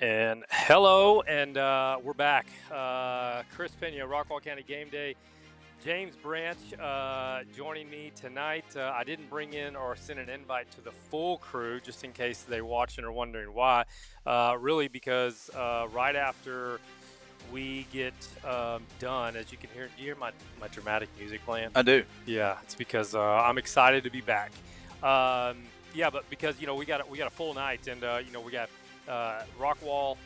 And hello, and we're back. Chris Pena, Rockwall County Game Day. James Branch joining me tonight. I didn't bring in or send an invite to the full crew just in case they watching or wondering why. Really, because right after we get done, as you can hear, do you hear my dramatic music playing? I do. Yeah, it's because I'm excited to be back. Yeah, but because we got a full night, and we got Rockwall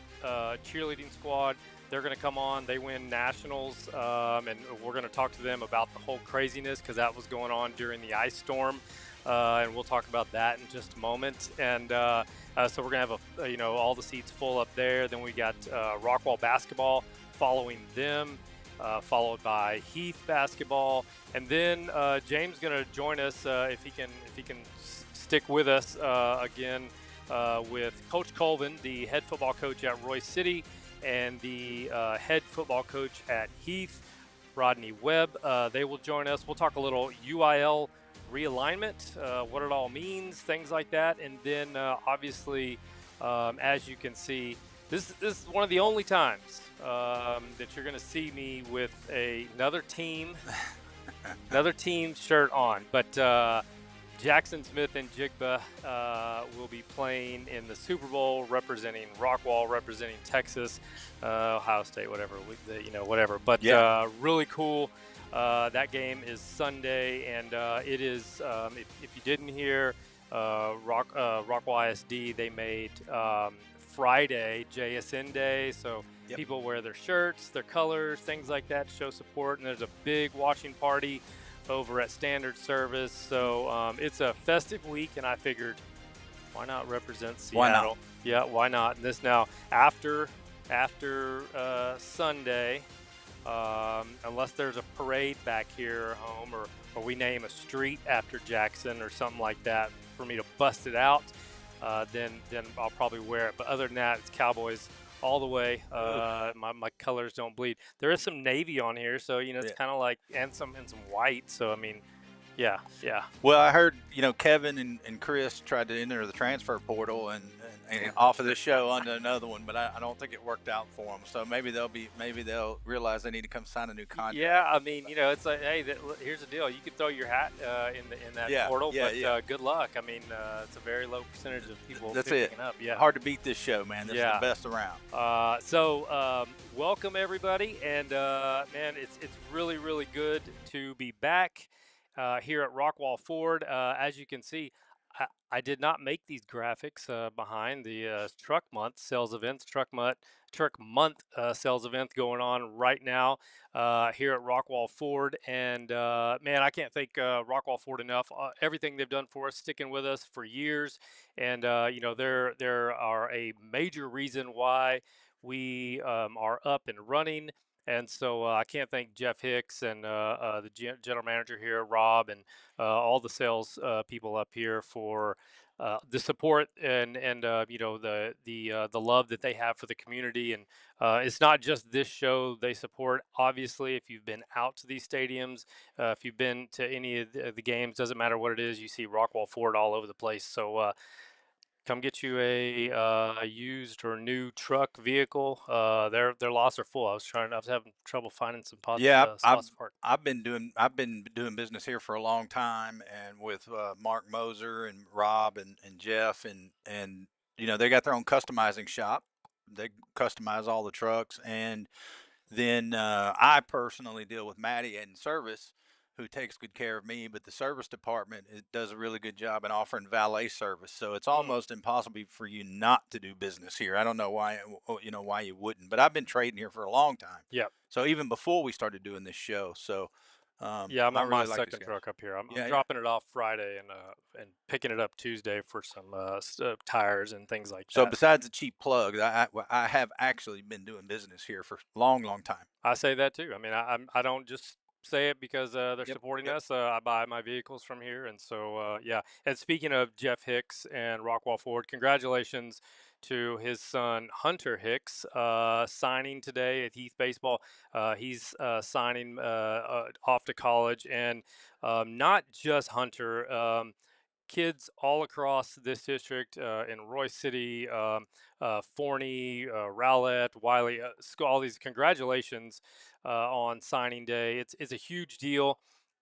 cheerleading squad. They're going to come on. They win nationals, and we're going to talk to them about the whole craziness because that was going on during the ice storm, and we'll talk about that in just a moment. And so we're going to have all the seats full up there. Then we got Rockwall basketball following them. Followed by Heath basketball, and then James going to join us if he can stick with us again with Coach Colvin, the head football coach at Royse City, and the head football coach at Heath, Rodney Webb. They will join us. We'll talk a little UIL realignment, what it all means, things like that, and then obviously, as you can see. This is one of the only times that you're going to see me with another team shirt on. But Jackson Smith and Jigba will be playing in the Super Bowl, representing Rockwall, representing Texas, Ohio State, whatever, whatever. But Yeah. really cool. That game is Sunday, and it is. If you didn't hear, Rockwall ISD, they made Friday JSN Day, so people wear their shirts, their colors, things like that to show support. And there's a big watching party over at Standard Service, so it's a festive week, and I figured, why not represent Seattle? Why not? Yeah, why not? And this now after Sunday, unless there's a parade back here home, or we name a street after Jackson or something like that for me to bust it out. Then I'll probably wear it. But other than that, it's Cowboys all the way. My colors don't bleed. There is some navy on here, so it's kind of like and some white. So I mean, yeah. Well, I heard Kevin and Chris tried to enter the transfer portal and off of this show onto another one, but I don't think it worked out for them. So maybe they'll realize they need to come sign a new contract. Yeah, I mean, it's like, hey, here's the deal. You can throw your hat in that portal, but good luck. I mean, it's a very low percentage of people picking up. Yeah, hard to beat this show, man. This is the best around. So welcome everybody, and man, it's really really good to be back here at Rockwall Ford. As you can see, I did not make these graphics behind the truck month sales events, truck month sales event going on right now here at Rockwall Ford. And man, I can't thank Rockwall Ford enough. Everything they've done for us, sticking with us for years, and there are a major reason why we are up and running. And so I can't thank Jeff Hicks and the general manager here, Rob, and all the sales people up here for the support and the love that they have for the community. And it's not just this show they support. Obviously, if you've been out to these stadiums, if you've been to any of the games, doesn't matter what it is, you see Rockwall Ford all over the place. So come get you a used or new truck vehicle. Their lots are full. I was having trouble finding some spots for it. I've been doing business here for a long time, and with Mark Moser and Rob and Jeff, and they got their own customizing shop. They customize all the trucks, and then I personally deal with Maddie in service, who takes good care of me. But the service department does a really good job in offering valet service. So it's almost impossible for you not to do business here. I don't know why you wouldn't. But I've been trading here for a long time. Yeah. So even before we started doing this show, so yeah, I'm on really my second truck up here. I'm dropping it off Friday and picking it up Tuesday for some tires and things like that. So besides the cheap plug, I have actually been doing business here for a long time. I say that too. I mean, I don't just say it because they're supporting us. I buy my vehicles from here, and so yeah. And speaking of Jeff Hicks and Rockwall Ford, congratulations to his son Hunter Hicks signing today at Heath Baseball. He's signing off to college, and not just Hunter. kids all across this district in Royse City, Forney, Rowlett, Wiley, all these congratulations on signing day. It's a huge deal.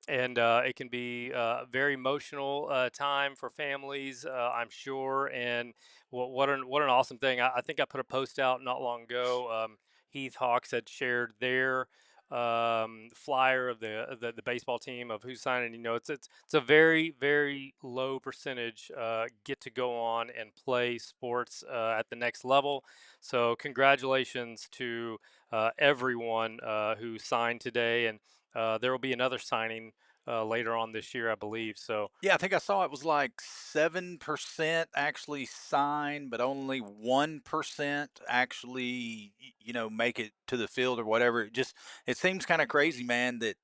And it can be a very emotional time for families, I'm sure. And what an awesome thing! I think I put a post out not long ago. Heath Hawks had shared their flyer of the baseball team of who's signing. It's a very low percentage get to go on and play sports at the next level. So congratulations to everyone who signed today, and there will be another signing later on this year, I believe. So Yeah, I think I saw it was like 7% actually sign, but only 1% actually, make it to the field or whatever. It seems kind of crazy, man, that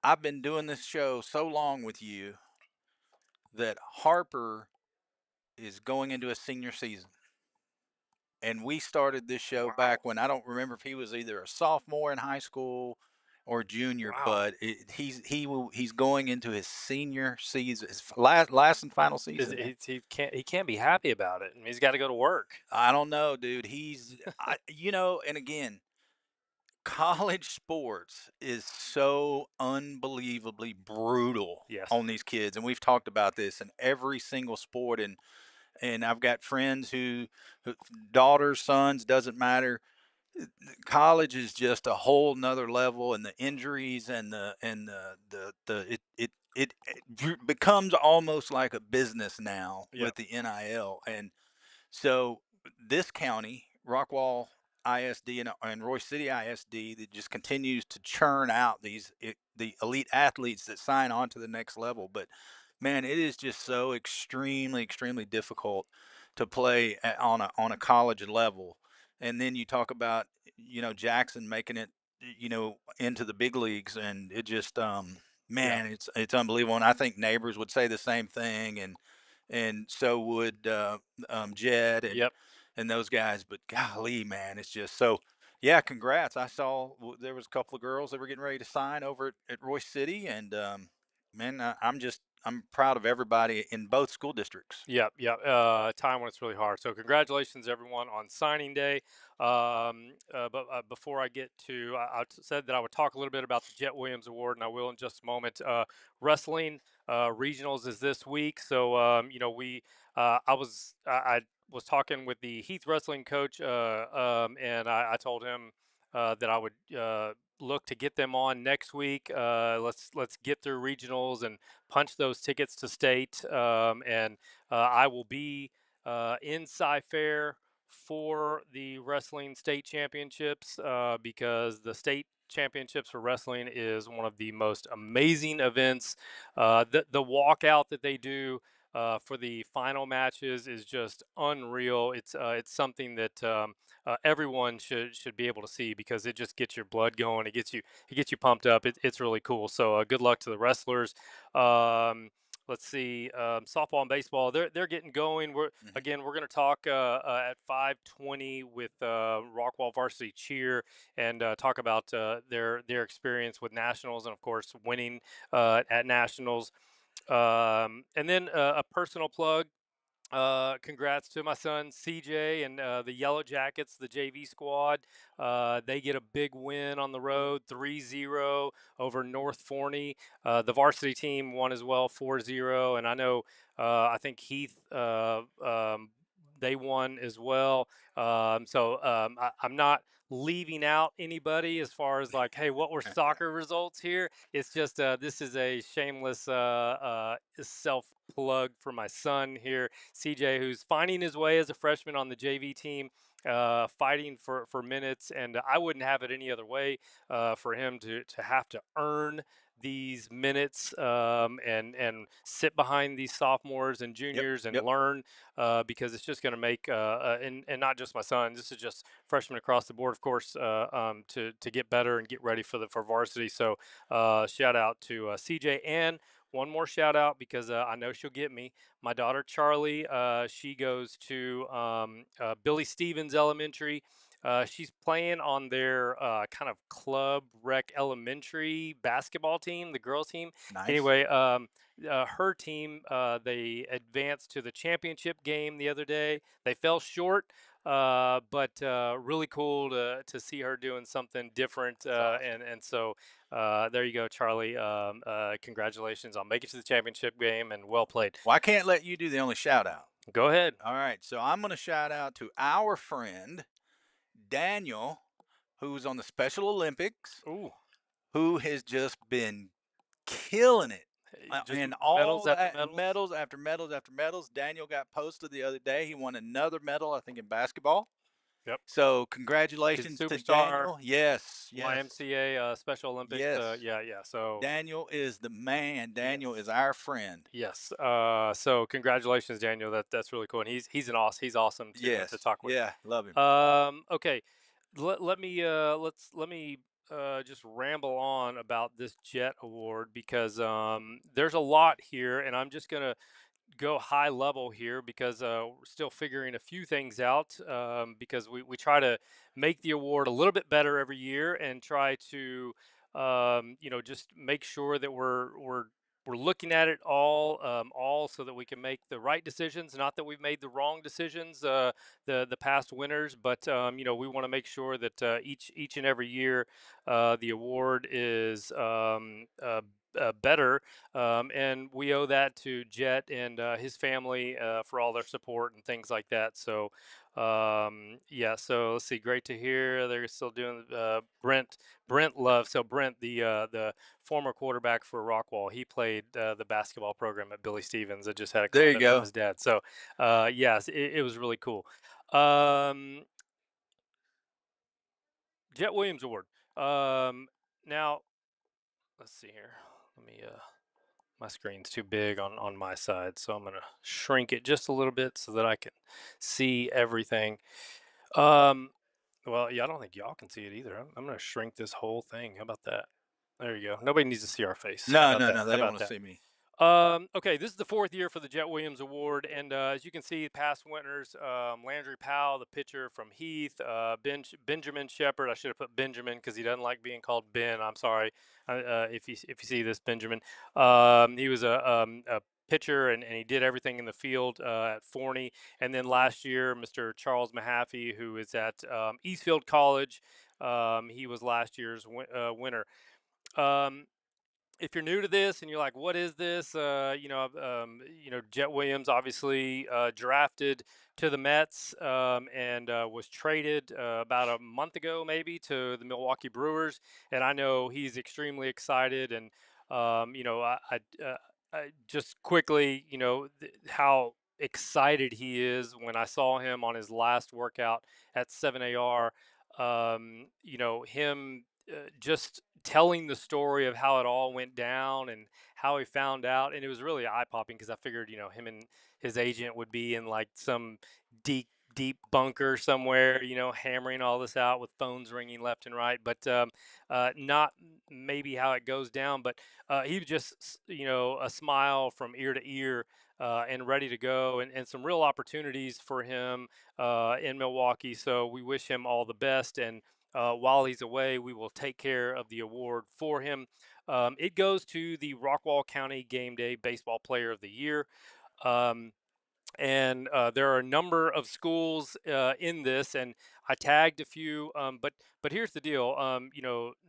I've been doing this show so long with you that Harper is going into a senior season. And we started this show wow, back when I don't remember if he was either a sophomore in high school or junior, wow. but he's going into his senior season, his last and final Is season. he can't be happy about it. I mean, he's got to go to work. I don't know, dude. And again, college sports is so unbelievably brutal Yes. on these kids, and we've talked about this in every single sport. And I've got friends who daughters, sons, doesn't matter. College is just a whole nother level, and the injuries and the it becomes almost like a business now Yep. with the NIL. And so this county, Rockwall ISD and Roy City ISD, that just continues to churn out the elite athletes that sign on to the next level. But man, it is just so extremely difficult to play on a college level. And then you talk about Jackson making it into the big leagues, and it just Yep. man, it's unbelievable. And I think neighbors would say the same thing, and so would Jed Yep. and those guys. But golly, man, it's just so. Yeah, congrats! I saw there was a couple of girls that were getting ready to sign over at Royce City, and man, I'm proud of everybody in both school districts. Yep, yep. Time when it's really hard. So, congratulations, everyone, on signing day. But before I get to, said that I would talk a little bit about the Jet Williams Award, and I will in just a moment. Wrestling regionals is this week, so I was talking with the Heath wrestling coach, and I told him that I would. Look to get them on next week. Let's get through regionals and punch those tickets to state. And I will be in Cy-Fair for the wrestling state championships because the state championships for wrestling is one of the most amazing events. The walkout that they do for the final matches is just unreal. It's something that everyone should be able to see because it just gets your blood going. It gets you pumped up. It's really cool. So good luck to the wrestlers. Um, let's see, softball and baseball. They're getting going. Hmm. We're going to talk at 5:20 with Rockwall Varsity Cheer and talk about their experience with nationals and of course winning at nationals. And then a personal plug. Congrats to my son CJ and the Yellow Jackets, the JV squad. They get a big win on the road, 3-0 over North Forney. The varsity team won as well, 4-0. And I think Heath, they won as well. I'm not leaving out anybody as far as like, hey, what were soccer results here? It's just this is a shameless self plug for my son here, CJ, who's finding his way as a freshman on the JV team, fighting for minutes, and I wouldn't have it any other way for him to have to earn these minutes and sit behind these sophomores and Yep, juniors and yep, learn because it's just going to make and not just my son. This is just freshmen across the board, of course, to get better and get ready for varsity. So shout out to CJ and one more shout out because I know she'll get me. My daughter Charlie, she goes to Billy Stevens Elementary. She's playing on their kind of club rec elementary basketball team, the girls team. Nice. Anyway, her team, they advanced to the championship game the other day. They fell short, but really cool to see her doing something different. That's awesome. And so there you go, Charlie. Congratulations on making it to the championship game and well played. Well, I can't let you do the only shout out. Go ahead. All right, so I'm going to shout out to our friend Daniel, who's on the Special Olympics, Ooh, who has just been killing it. just And medals all after that medals. medals after medals after medals. Daniel got posted the other day. He won another medal, I think, in basketball. Yep. So He's a congratulations to superstar. Daniel. Yes, yes, YMCA Special Olympics. yes. Yeah, yeah. So Daniel is the man. Daniel yes. is our friend. Yes. So congratulations, Daniel. That's really cool, and he's awesome to Yes. talk with. Yeah, love him. Okay. Let me just ramble on about this Jet Award because there's a lot here, and I'm just gonna go high level here because we're still figuring a few things out because we try to make the award a little bit better every year and try to just make sure that we're looking at it all so that we can make the right decisions. Not that we've made the wrong decisions, the past winners, but we want to make sure that each and every year the award is better, and we owe that to Jet and his family for all their support and things like that. So, yeah. So let's see. Great to hear they're still doing Brent Love. So Brent, the former quarterback for Rockwall, he played the basketball program at Billy Stevens. I just had a There you comment from go. his dad. So, yes, it was really cool. Um, Jet Williams Award. Now let's see here. Let me my screen's too big on my side, so I'm gonna shrink it just a little bit so that I can see everything. Um, well, yeah, I don't think y'all can see it either. I'm gonna shrink this whole thing. How about that? There you go. Nobody needs to see our face. How No, about no, that? no. They How don't about want to that? see me. Okay, this is the fourth year for the Jet Williams Award, and as you can see, past winners: Landry Powell, the pitcher from Heath; Benjamin Shepard. I should have put Benjamin because he doesn't like being called Ben. I'm sorry if you see this, Benjamin. He was a pitcher, and he did everything in the field at Forney. And then last year, Mr. Charles Mahaffey, who is at Eastfield College. He was last year's winner. Um, if you're new to this and you're like, "What is this?" Jet Williams obviously drafted to the Mets and was traded about a month ago, maybe to the Milwaukee Brewers, and I know he's extremely excited. And I just quickly, how excited he is when I saw him on his last workout at 7AR. Him just telling the story of how it all went down and how he found out, and it was really eye popping because I figured him and his agent would be in like some deep bunker somewhere, hammering all this out with phones ringing left and right, but not maybe how it goes down. But he was just a smile from ear to ear. And ready to go, and some real opportunities for him in Milwaukee. So we wish him all the best. And while he's away, we will take care of the award for him. It goes to the Rockwall County Game Day Baseball Player of the Year. Um, and there are a number of schools in this, and I tagged a few. But here's the deal.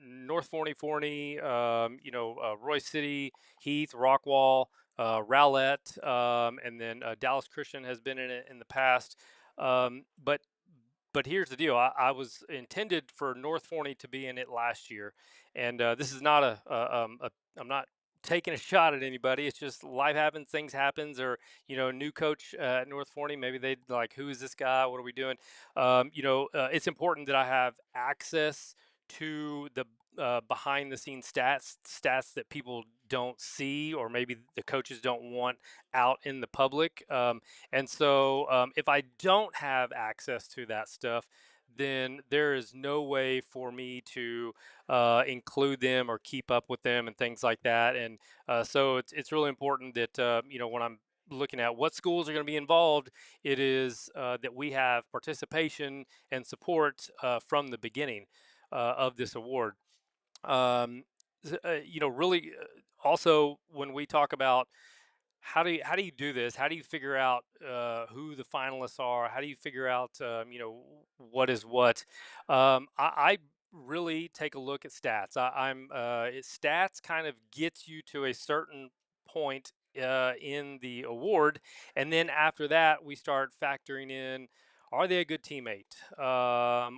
North Forney, Royse City, Heath, Rockwall, Rowlett, and then Dallas Christian has been in it in the past. But here's the deal. I was intended for North Forney to be in it last year, and this is not I'm not taking a shot at anybody. It's just life happens, things happens, or new coach at North Forney. Maybe they like, who is this guy? What are we doing? It's important that I have access to the behind the scenes stats that people don't see, or maybe the coaches don't want out in the public. And so if I don't have access to that stuff, then there is no way for me to include them or keep up with them and things like that. And so it's really important that when I'm looking at what schools are going to be involved, it is that we have participation and support from the beginning of this award. Um, really, also when we talk about how do you do this? How do you figure out who the finalists are? How do you figure out what is what? I really take a look at stats. Stats kind of gets you to a certain point in the award, and then after that we start factoring in: are they a good teammate? Are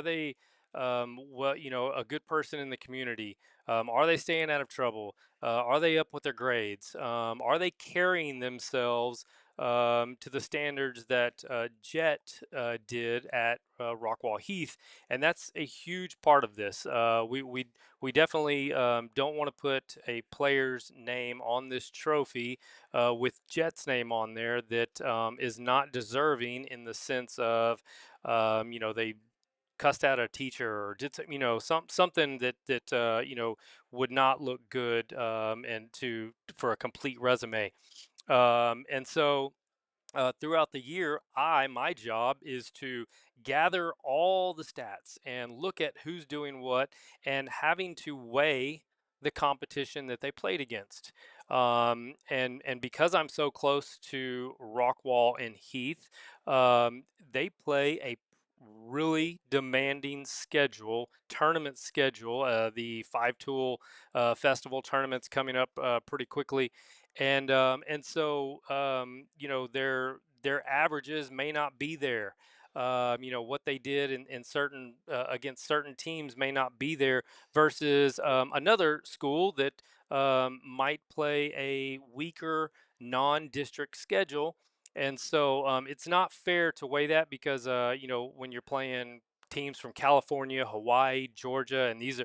they a good person in the community? Are they staying out of trouble? Are they up with their grades? Are they carrying themselves to the standards that Jet did at Rockwall-Heath? And that's a huge part of this. We definitely don't want to put a player's name on this trophy with Jet's name on there that is not deserving, in the sense of they cussed out a teacher or did something that would not look good, and to for a complete resume. And so throughout the year, my job is to gather all the stats and look at who's doing what, and having to weigh the competition that they played against. And because I'm so close to Rockwall and Heath, they play a really demanding tournament schedule. The five tool festival tournaments coming up pretty quickly, and so their averages may not be there. What they did in certain against certain teams may not be there, versus another school that might play a weaker non-district schedule. And so it's not fair to weigh that, because when you're playing teams from California, Hawaii, Georgia, and these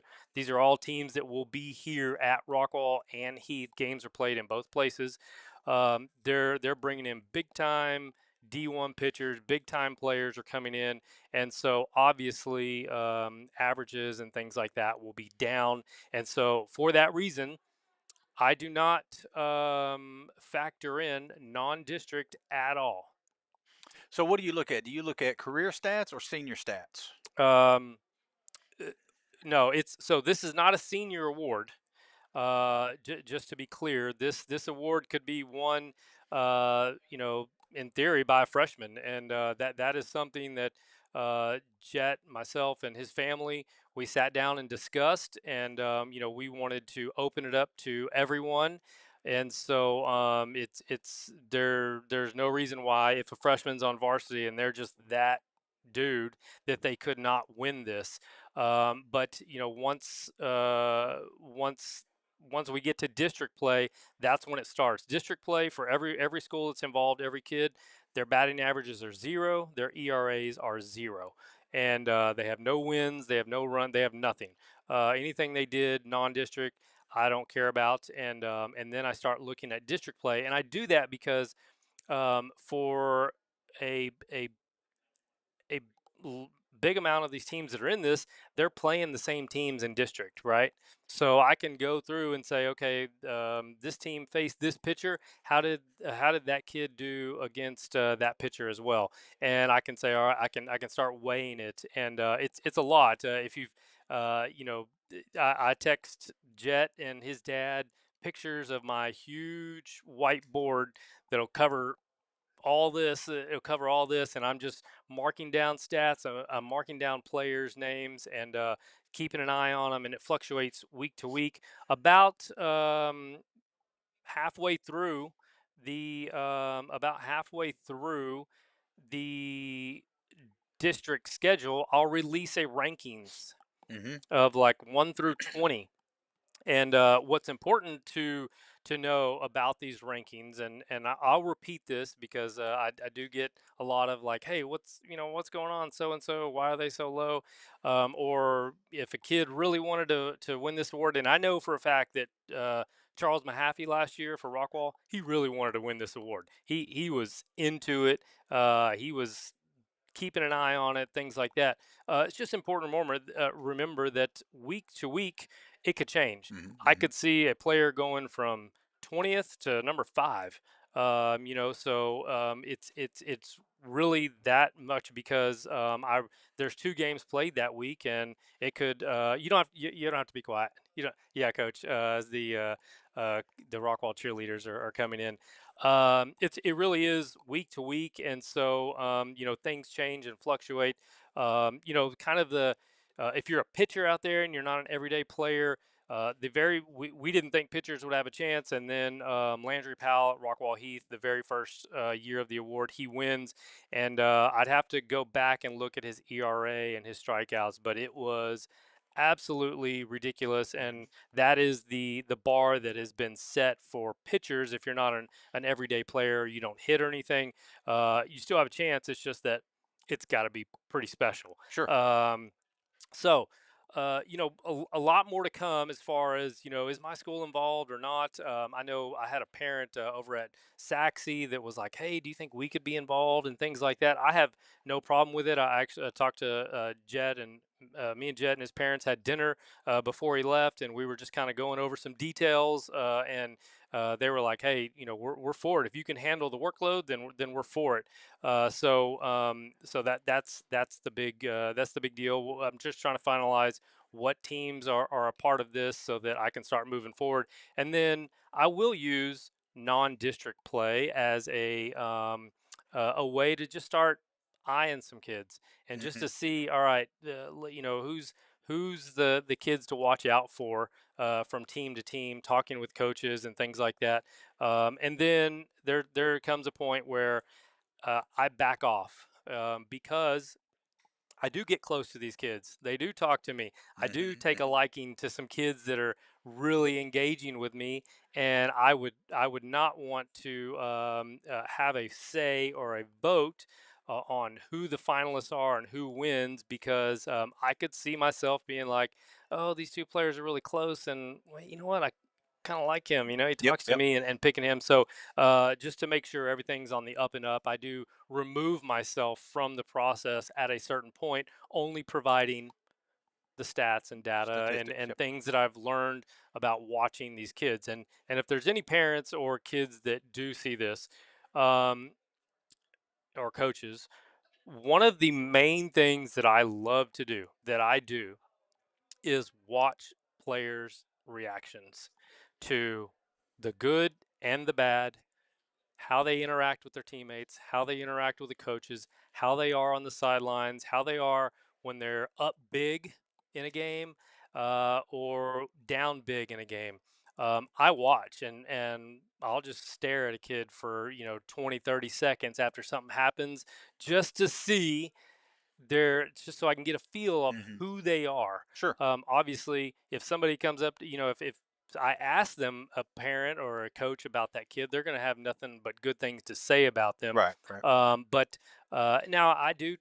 are all teams that will be here at Rockwall and Heath. Games are played in both places. They're bringing in big time D1 pitchers, big time players are coming in, and so obviously averages and things like that will be down. And so for that reason, I do not factor in non-district at all. So what do you look at? Do you look at career stats or senior stats? Um, uh, no, this is not a senior award. Just to be clear, this award could be won, in theory, by a freshman, and that is something that Jet, myself, and his family, we sat down and discussed, and we wanted to open it up to everyone. And so it's there. There's no reason why, if a freshman's on varsity and they're just that dude, that they could not win this. But once we get to district play, that's when it starts. District play, for every school that's involved, every kid, their batting averages are zero, their ERAs are zero, and they have no wins, they have no run, they have nothing. Anything they did non-district, I don't care about. And then I start looking at district play, and I do that because for a a a big amount of these teams that are in this, they're playing the same teams in district, right? So I can go through and say, okay, this team faced this pitcher. How did that kid do against that pitcher as well? And I can say, all right, I can start weighing it, and it's a lot. If you've I text Jet and his dad pictures of my huge whiteboard that'll cover all this. It'll cover all this, and I'm just marking down stats. I'm marking down players' names, and keeping an eye on them, and it fluctuates week to week. About halfway through the district schedule, I'll release a rankings Mm-hmm. of like 1 through 20. And what's important to know about these rankings, and I'll repeat this because I do get a lot of like, hey, what's going on, so and so, why are they so low? Or if a kid really wanted to win this award, and I know for a fact that Charles Mahaffey last year for Rockwall, he really wanted to win this award. He was into it. He was keeping an eye on it, things like that. It's just important to remember that week to week it could change. Mhm, I mhm. could see a player going from 20th to number 5. It's really that much because I there's 2 games played that week, and it could you don't have to be quiet. You don't, yeah, coach. As uh, the Rockwall cheerleaders are coming in. It really is week to week, and so things change and fluctuate. Kind of the if you're a pitcher out there and you're not an everyday player, we didn't think pitchers would have a chance, and then Landry Powell at Rockwall-Heath, the very first year of the award, he wins, and I'd have to go back and look at his ERA and his strikeouts, but it was absolutely ridiculous, Mhm. and that is the bar that has been set for pitchers. If you're not an everyday player, you don't hit or anything, you still have a chance. It's just that it's got to be pretty special. Sure. Um, so, a lot more to come as far as, is my school involved or not? I know I had a parent over at Saxe that was like, hey, do you think we could be involved and things like that? I have no problem with it. I actually talked to Jed, and me and Jed and his parents had dinner before he left, and we were just kind of going over some details. And they were like, hey, we're for it. If you can handle the workload, then we're for it. So that's the big deal. I'm just trying to finalize what teams are a part of this so that I can start moving forward. And then I will use non-district play as a way to just start eyeing some kids and just Mhm. to see, all right, who's the kids to watch out for from team to team, talking with coaches and things like that. And then there comes a point where I back off because I do get close to these kids. They do talk to me. I do Mhm, take a mhm. liking to some kids that are really engaging with me, and I would not want to have a say or a vote on who the finalists are and who wins because I could see myself being like, oh, these 2 players are really close, and well, you know what, I kind of like him. He Yep, talks to yep. me, and picking him. So just to make sure everything's on the up and up, I do remove myself from the process at a certain point, only providing the stats and data and Statistics, and yep. things that I've learned about watching these kids. And if there's any parents or kids that do see this, um, or coaches, one of the main things that I love to do, that I do, is watch players' reactions to the good and the bad, how they interact with their teammates, how they interact with the coaches, how they are on the sidelines, how they are when they're up big in a game or down big in a game. I watch and I'll just stare at a kid for 20, 30 seconds after something happens just to see just so I can get a feel of Mhm. who they are. Sure. Obviously, if somebody comes up to, if I ask them, a parent or a coach, about that kid, they're going to have nothing but good things to say about them. Right, right. But now I do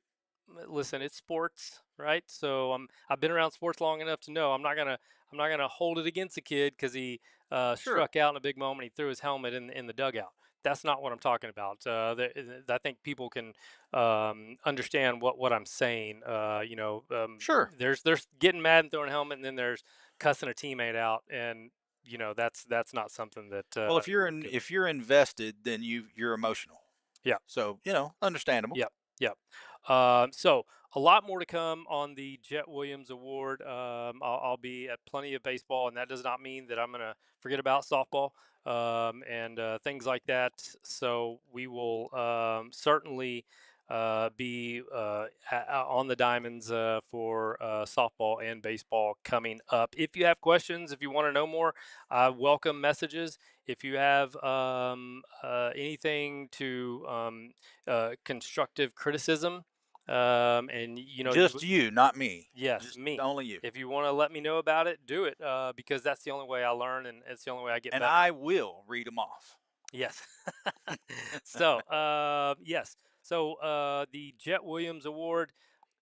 listen. It's sports, right? So I've been around sports long enough to know I'm not gonna hold it against a kid because he Sure. struck out in a big moment. He threw his helmet in the dugout. That's not what I'm talking about. I think people can understand what I'm saying. Sure. There's getting mad and throwing a helmet, and then there's cussing a teammate out, and that's not something that Well, can. if you're invested, then you're emotional. Yeah. So, understandable. Yep, yep. So a lot more to come on the Jet Williams Award. I'll be at plenty of baseball, and that does not mean that I'm going to forget about softball and things like that. So we will certainly be on the diamonds for softball and baseball coming up. If you have questions, if you want to know more, I welcome messages. If you have anything to constructive criticism, and Just you, not me. yes, Just me. only you. If you want to let me know about it, do it because that's the only way I learn, and it's the only way I get And better. I will read them off. Yes. So yes. So the Jet Williams Award,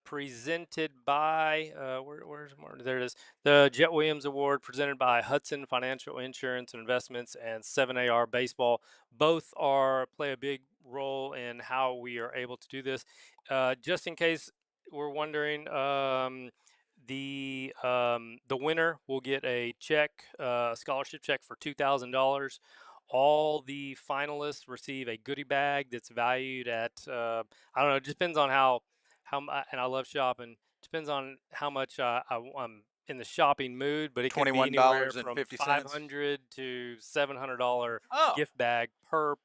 presented by where's Martin? There it is. The Jet Williams Award, presented by Hudson Financial Insurance and Investments and 7AR Baseball. Both are play a big role in how we are able to do this. Just in case we're wondering, the winner will get a check, scholarship check for $2,000. All the finalists receive a goodie bag that's valued at I don't know. It depends on and I love shopping. Depends on how much I'm in the shopping mood, but it can be anywhere from $21.50. $500 to $700 Oh, gift bag per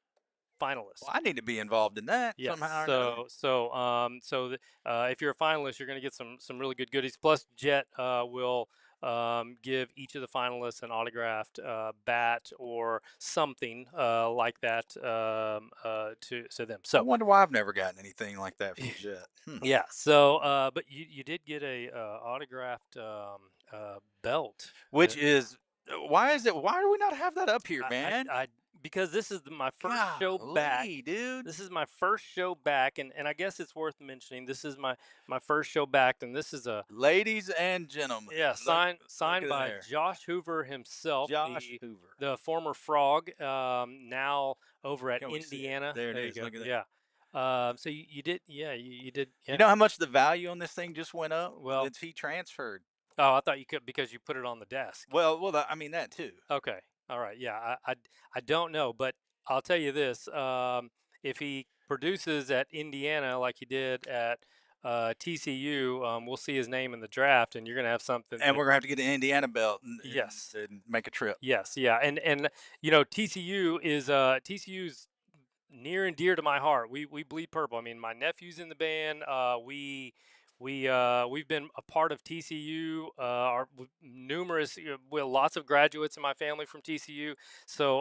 well, finalist. I need to be involved in that Yes. somehow or another. If you're a finalist, you're going to get some really good goodies. Plus, Jet will give each of the finalists an autographed bat or something like that to them. I So wonder why I've never gotten anything like that from Jet. yeah. So but you did get a autographed belt. Which is why is it? Why do we not have that up here, man? I because this is my first show back. Golly, dude. This is my first show back, and I guess it's worth mentioning. This is my first show back, and this is a Ladies and gentlemen, yeah look, look signed at by there. Josh Hoover himself, Josh Hoover. the former Frog, now over at Can we see it? Indiana. There it There you is. go. Look at that. Yeah. So you did, yeah, you did, You yeah. know how much the value on this thing just went up Well, since he transferred? oh, I thought you could because you put it on the desk. I mean that too. Okay. All right. Yeah. I don't know, but I'll tell you this: if he produces at Indiana like he did at TCU, we'll see his name in the draft, and you're gonna have something And that. we're gonna have to get an Indiana belt Yes. and make a trip. Yes. Yeah. And TCU's near and dear to my heart. We bleed purple. I mean, my nephew's in the band. We've been a part of TCU. Numerous, well, lots of graduates in my family from TCU. So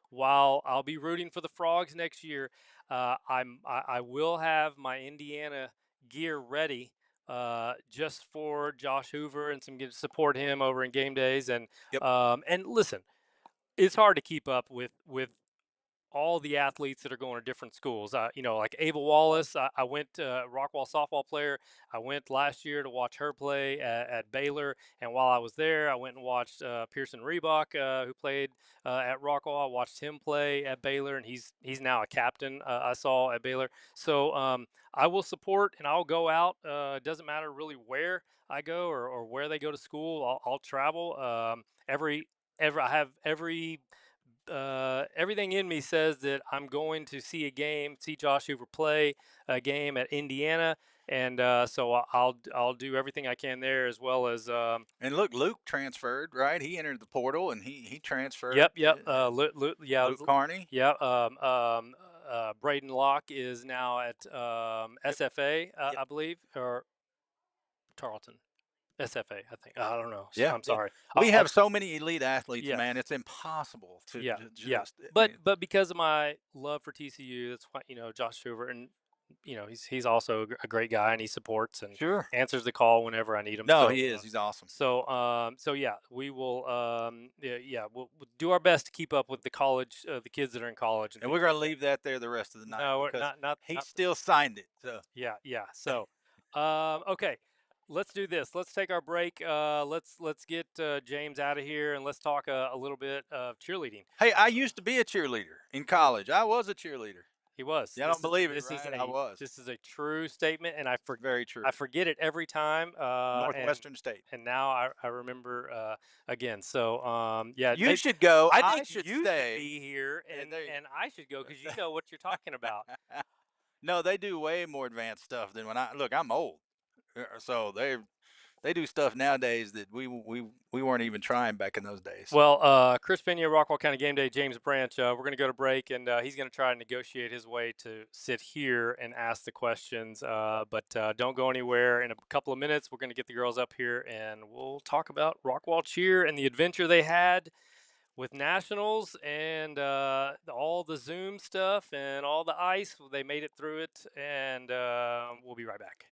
while I'll be rooting for the Frogs next year, I will have my Indiana gear ready. Just for Josh Hoover and some get support him over in game days Yep. and listen, it's hard to keep up with all the athletes that are going to different schools. Like Ava Wallace, I went Rockwall softball player. I went last year to watch her play at Baylor, and while I was there, I went and watched Pearson Reebok, who played at Rockwall. I watched him play at Baylor, and he's now a captain. I saw at Baylor, so I will support and I'll go out. It doesn't matter really where I go or where they go to school. I'll travel. I have everything in me says that I'm going to see Josh Hoover play a game at Indiana, and so I'll do everything I can there as well as. And look, Luke transferred, right? He entered the portal and he transferred. Yep. Yeah, Luke Carney. yeah. Braden Locke is now at Yep. SFA, Yep. I believe, or Tarleton. SFA, I think. I don't know. Yeah. I'm Yeah. sorry. We I'll have so many elite athletes, yes. man. It's impossible to Yeah, yeah. just. I But mean, but because of my love for TCU, that's why Josh Hoover, and he's also a great guy, and he supports and sure. answers the call whenever I need him. No, So he is. He's awesome. so yeah, we will we'll do our best to keep up with the college, the kids that are in college and And things we're going like to that. leave that there the rest of the night No, we're because he not. still signed it. So Yeah. So, okay, let's do this. Let's take our break. Let's get James out of here, and let's talk a little bit of cheerleading. hey, I used to be a cheerleader in college. I was a cheerleader. He was. Y'all don't believe it, right? I was. This is a true statement, and Very true. I forget it every time. Northwestern State. And now I remember again. So yeah, You should go. I I think should you stay. should be here, And and I should go because you know what you're talking about. No, they do way more advanced stuff than when I look. I'm old, so they do stuff nowadays that we weren't even trying back in those days. Well, Chris Pena, Rockwall County Game Day, James Branch. We're going to go to break, and he's going to try to negotiate his way to sit here and ask the questions. But don't go anywhere. In a couple of minutes, we're going to get the girls up here, and we'll talk about Rockwall Cheer and the adventure they had with nationals and all the Zoom stuff and all the ice. They made it through it, and we'll be right back.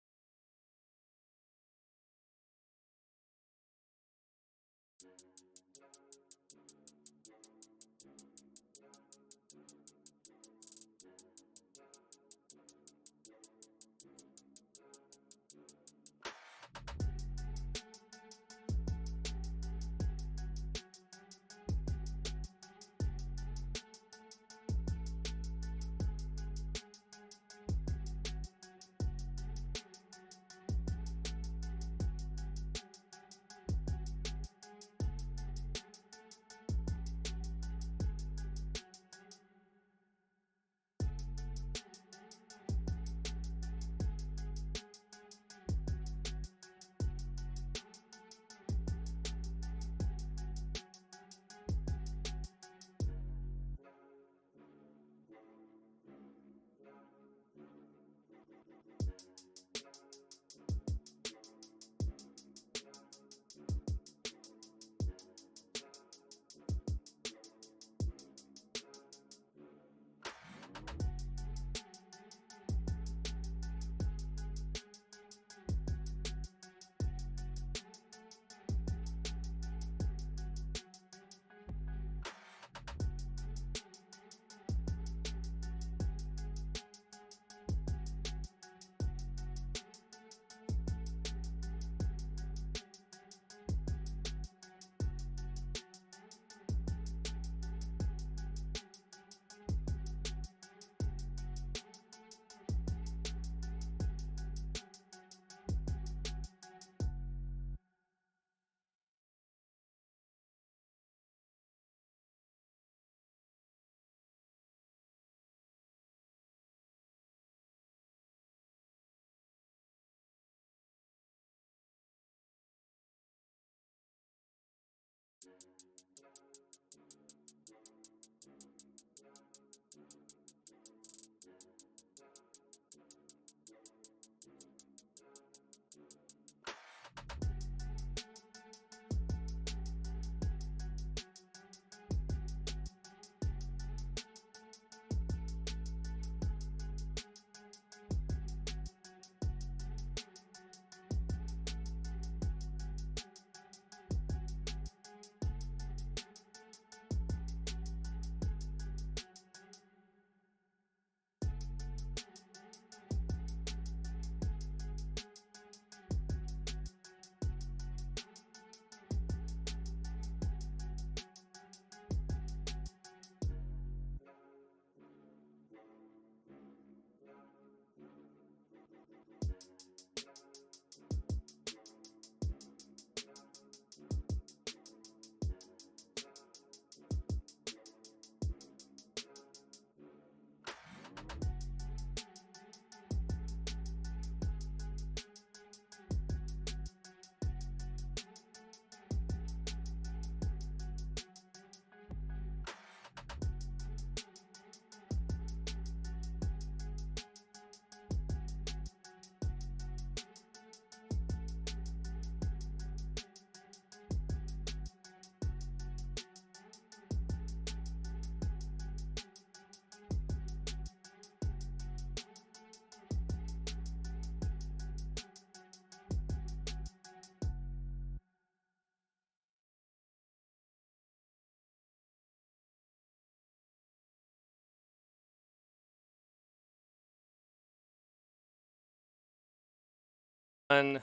And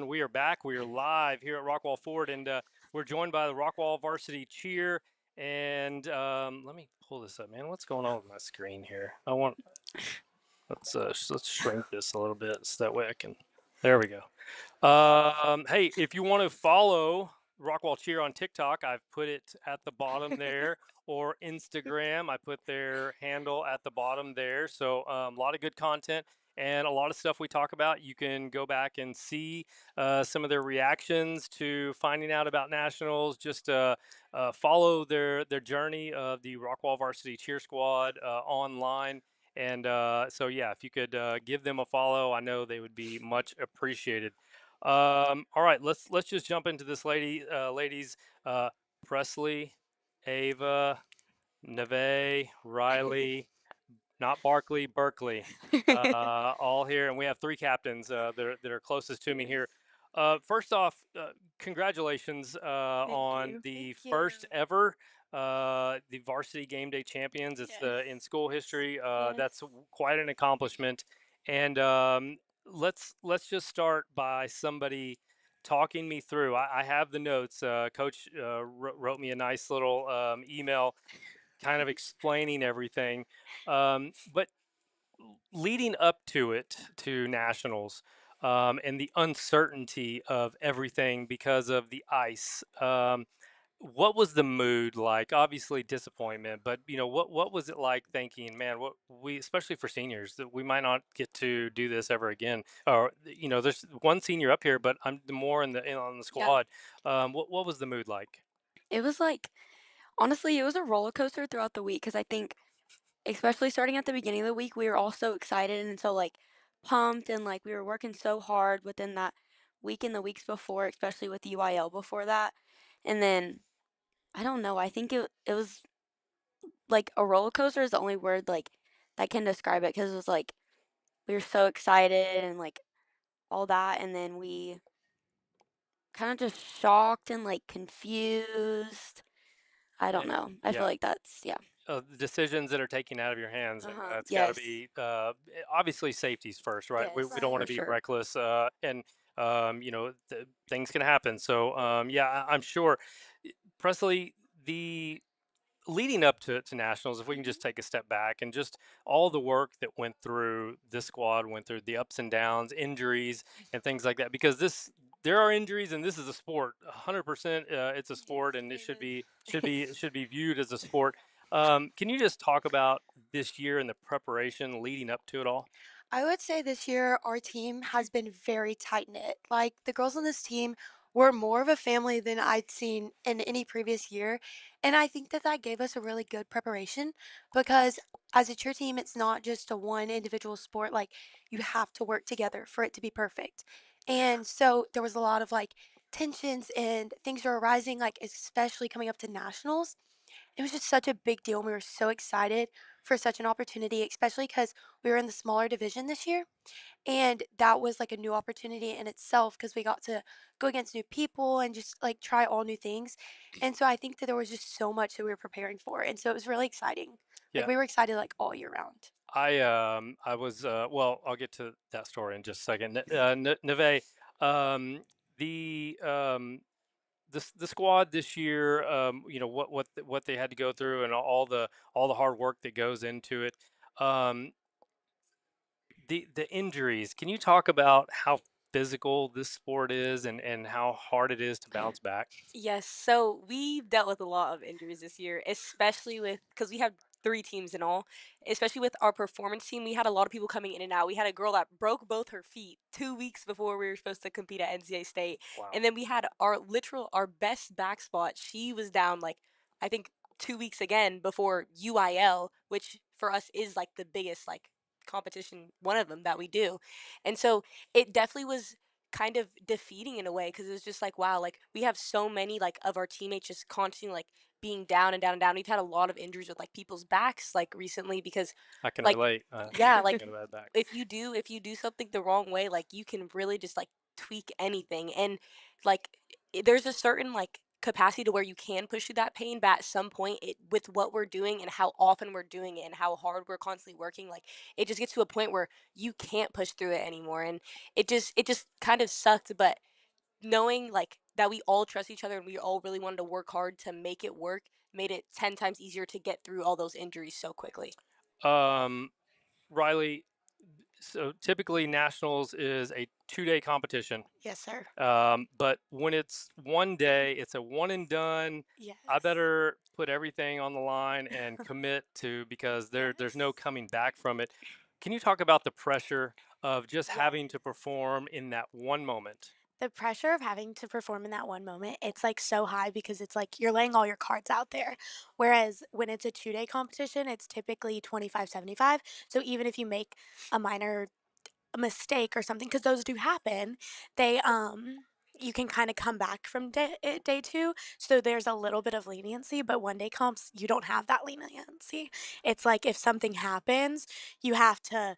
we are back. We are live here at Rockwall Ford, and we're joined by the Rockwall Varsity Cheer. And let me pull this up, man. What's going on with my screen here? Let's shrink this a little bit so that way I can. There we go. Hey, if you want to follow Rockwall Cheer on TikTok, I've put it at the bottom there, or Instagram, I put their handle at the bottom there. So a lot of good content and a lot of stuff we talk about. You can go back and see some of their reactions to finding out about nationals. Just follow their journey of the Rockwall Varsity Cheer Squad online. And so yeah, if you could give them a follow, I know they would be much appreciated. All right, let's just jump into this ladies. Presley, Ava, Neve, Riley, not Barkley, Berkeley, all here, and we have three captains that are closest to me here. First off, congratulations Thank on you. the Thank you. first ever the varsity game day champions. It's Yes. the in school history. Yes. That's quite an accomplishment. And let's just start by somebody talking me through. I have the notes. Coach wrote me a nice little email kind of explaining everything. But leading up to it, to nationals, and the uncertainty of everything because of the ice. What was the mood like? Obviously disappointment, but what was it like thinking, man, what we, especially for seniors, that we might not get to do this ever again? Or there's one senior up here, but I'm more on the Yeah. squad. What was the mood like? It was like honestly, it was a roller coaster throughout the week because I think, especially starting at the beginning of the week, we were all so excited and so like pumped and like we were working so hard within that week and the weeks before, especially with UIL before that. And then I don't know, I think it was like a roller coaster is the only word like that can describe it because it was like we were so excited and like all that, and then we kind of just shocked and like confused. I don't know. I feel Yeah, like that's yeah. the decisions that are taken out of your hands, and Uh-huh. it's got to Yes. be obviously safety's first, right? We Yes, don't Right. want for to be sure. reckless, and things can happen. So yeah, I'm sure. Presley, the leading up to nationals, if we can Mhm. just take a step back and just all the work that went through this squad, went through the ups and downs, injuries, and things like that, because there are injuries, and this is a sport. 100%, it's a sport, Yes, and it should David. be viewed as a sport. Can you just talk about this year and the preparation leading up to it all? I would say this year our team has been very tight knit. Like the girls on this team were more of a family than I'd seen in any previous year. And I think that that gave us a really good preparation because as a cheer team, it's not just a one individual sport. Like you have to work together for it to be perfect. And so there was a lot of like tensions and things were arising, like especially coming up to nationals. It was just such a big deal, and we were so excited for such an opportunity, especially because we were in the smaller division this year, and that was, like, a new opportunity in itself because we got to go against new people and just, like, try all new things, and so I think that there was just so much that we were preparing for, and so it was really exciting. Like, Yeah. we were excited, like, all year round. I was well, I'll get to that story in just a second. Neve, um, the the squad this year, what they had to go through, and all the hard work that goes into it. Um, the injuries. Can you talk about how physical this sport is, and how hard it is to bounce back? Yes, so we've dealt with a lot of injuries this year, especially with because we have 3 teams in all. Especially with our performance team, we had a lot of people coming in and out. We had a girl that broke both her feet 2 weeks before we were supposed to compete at NCAA State, Wow. and then we had our best back spot. She was down like I think 2 weeks again before UIL, which for us is like the biggest like competition, one of them that we do, and so it definitely was kind of defeating in a way because it was just like wow, like we have so many like of our teammates just constantly like being down and down and down. We've had a lot of injuries with like people's backs like recently because I can like relate. yeah, I like got a bad back. if you do something the wrong way, like you can really just like tweak anything. And like there's a certain like capacity to where you can push through that pain, but at some point with what we're doing and how often we're doing it and how hard we're constantly working, like it just gets to a point where you can't push through it anymore. And it just kind of sucked, but knowing like that we all trust each other and we all really wanted to work hard to make it work made it 10 times easier to get through all those injuries so quickly. Um, Riley, so typically nationals is a 2-day competition. Yes, sir. But when it's one day, it's a one and done. Yes. I better put everything on the line and commit to, because there's no Yes. coming back from it. Can you talk about the pressure of just Yes. having to perform in that one moment? The pressure of having to perform in that one moment, it's like so high because it's like you're laying all your cards out there. Whereas when it's a 2-day competition, it's typically 25-75. So even if you make a minor mistake or something, because those do happen, they you can kind of come back from day two. So there's a little bit of leniency, but 1-day comps, you don't have that leniency. It's like if something happens, you have to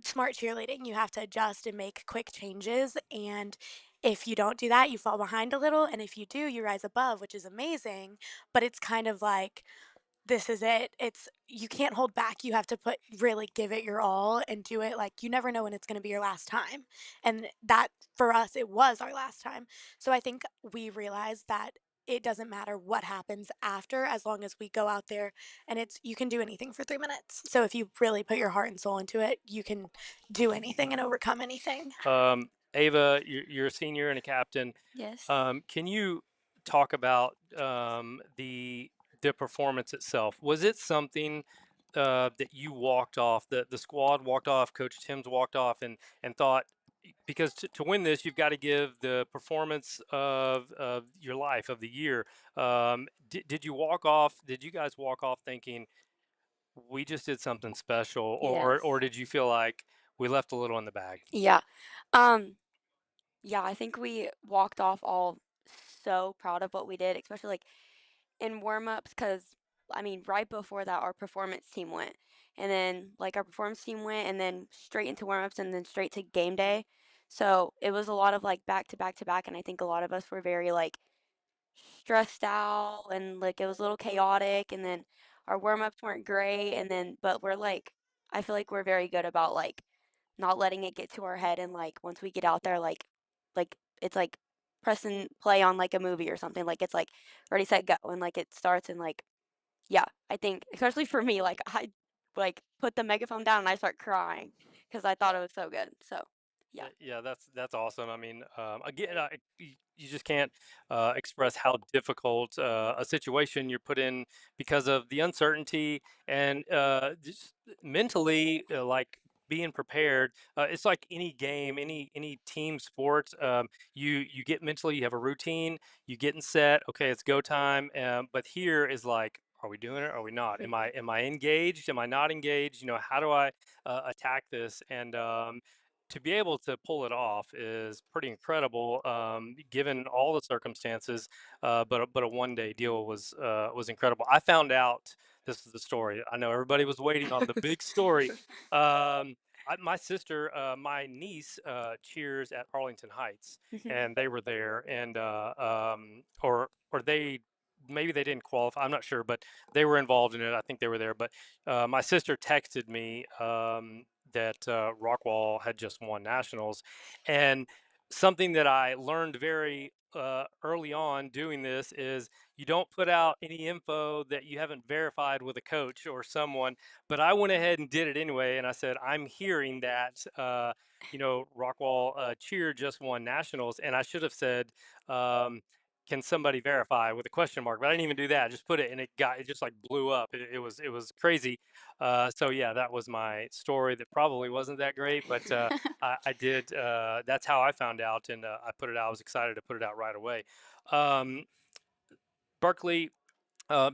smart cheerleading, you have to adjust and make quick changes. And if you don't do that, you fall behind a little. And if you do, you rise above, which is amazing. But it's kind of like, this is it. It's you can't hold back. You have to really give it your all and do it. Like you never know when it's going to be your last time. And that for us it was our last time. So I think we realized that it doesn't matter what happens after as long as we go out there and it's you can do anything for 3 minutes. So if you really put your heart and soul into it, you can do anything and overcome anything. Ava, you're a senior and a captain. Yes. Can you talk about the performance itself? Was it something that you walked off, the squad walked off, Coach Tim's walked off, and thought, because to win this, you've got to give the performance of your life, of the year. Did you walk off? Did you guys walk off thinking we just did something special, Yes. or did you feel like we left a little in the bag? Yeah. Um, yeah, I think we walked off all so proud of what we did, especially like in warm-ups, because I mean, right before that, our performance team went, and then like our performance team went, and then straight into warm-ups, and then straight to game day. So it was a lot of like back to back to back, and I think a lot of us were very like stressed out, and like it was a little chaotic, and then our warm-ups weren't great, and then but we're like, I feel like we're very good about like not letting it get to our head, and like once we get out there, like it's like pressing play on like a movie or something, like it's like ready set go, and like it starts, and like yeah, I think especially for me, like I like put the megaphone down and I start crying because I thought it was so good. So yeah. Yeah, that's awesome. I mean, again, you just can't express how difficult a situation you're put in because of the uncertainty, and just mentally, like being prepared. It's like any game, any team sport. You get mentally, you have a routine, you getting set. Okay, it's go time. But here is like, are we doing it? Are we not? Am I engaged? Am I not engaged? How do I attack this? And to be able to pull it off is pretty incredible, given all the circumstances. But a 1-day deal was incredible. I found out, this is the story. I know everybody was waiting on the big story. My sister, my niece, cheers at Arlington Heights, Mhm. and they were there, and or they, maybe they didn't qualify. I'm not sure, but they were involved in it. I think they were there. But my sister texted me that Rockwall had just won nationals, and something that I learned very early on doing this is you don't put out any info that you haven't verified with a coach or someone. But I went ahead and did it anyway, and I said, I'm hearing that Rockwall cheer just won nationals, and I should have said, can somebody verify, with a question mark, but I didn't even do that. I just put it, and it just like blew up. It was crazy. So yeah, that was my story. That probably wasn't that great, but I did. That's how I found out, and I put it out. I was excited to put it out right away. Um, Berkeley,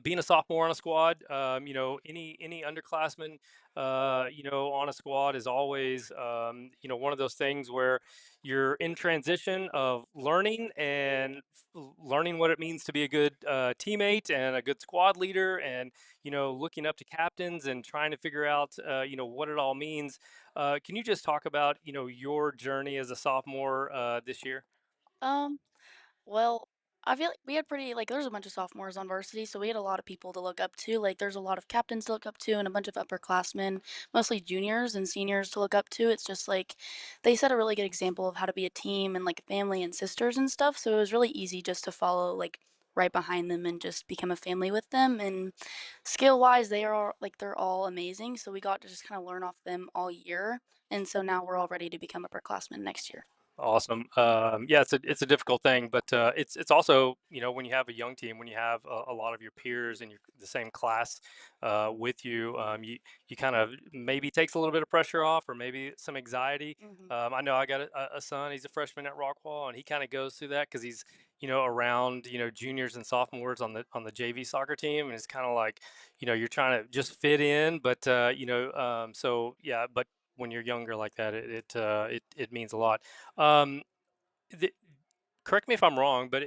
being a sophomore on a squad, any underclassmen, on a squad is always, one of those things where you're in transition of learning and learning what it means to be a good teammate and a good squad leader, and looking up to captains and trying to figure out, what it all means. Can you just talk about, your journey as a sophomore this year? Um, well, I feel like we had pretty like there's a bunch of sophomores on varsity, so we had a lot of people to look up to. Like there's a lot of captains to look up to and a bunch of upperclassmen, mostly juniors and seniors to look up to. It's just like they set a really good example of how to be a team and like a family and sisters and stuff. So it was really easy just to follow like right behind them and just become a family with them. And skill wise, they're all amazing. So we got to just kind of learn off them all year. And so now we're all ready to become upperclassmen next year. Awesome. Yeah, it's a difficult thing, but it's also, you know, when you have a young team, when you have a lot of your peers in the same class with you, you kind of maybe takes a little bit of pressure off, or maybe some anxiety. I know I got a son; he's a freshman at Rockwall, and he kind of goes through that because he's, you know, around, you know, juniors and sophomores on the JV soccer team, and it's kind of like, you know, you're trying to just fit in, but you know, so yeah, but when you're younger like that, it means a lot. Um, the, Correct me if I'm wrong, but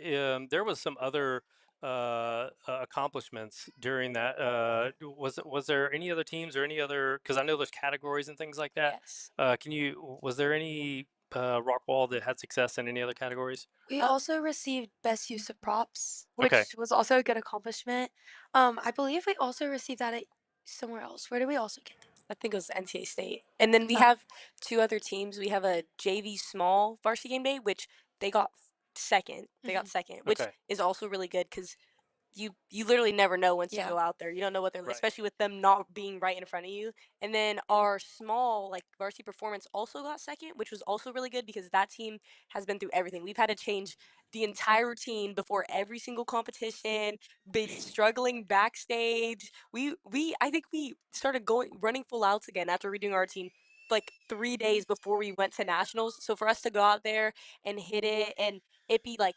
there was some other accomplishments during that. Was there any other teams or any other? Because I know there's categories and things like that. Yes. Was there any Rockwall that had success in any other categories? We also received best use of props, Okay. which was also a good accomplishment. I believe we also received that at somewhere else. Where did we also get that? I think it was NCAA State. And then we Oh. have two other teams. We have a JV small varsity game day, which they got second. They got second, which Okay. is also really good because you literally never know once you Yeah. go out there. You don't know what they're Right. especially with them not being right in front of you. And then our small like varsity performance also got second, which was also really good because that team has been through everything. We've had to change the entire routine before every single competition, been struggling backstage. We I think we started going running full outs again after redoing our routine like 3 days before we went to nationals. So for us to go out there and hit it and it be like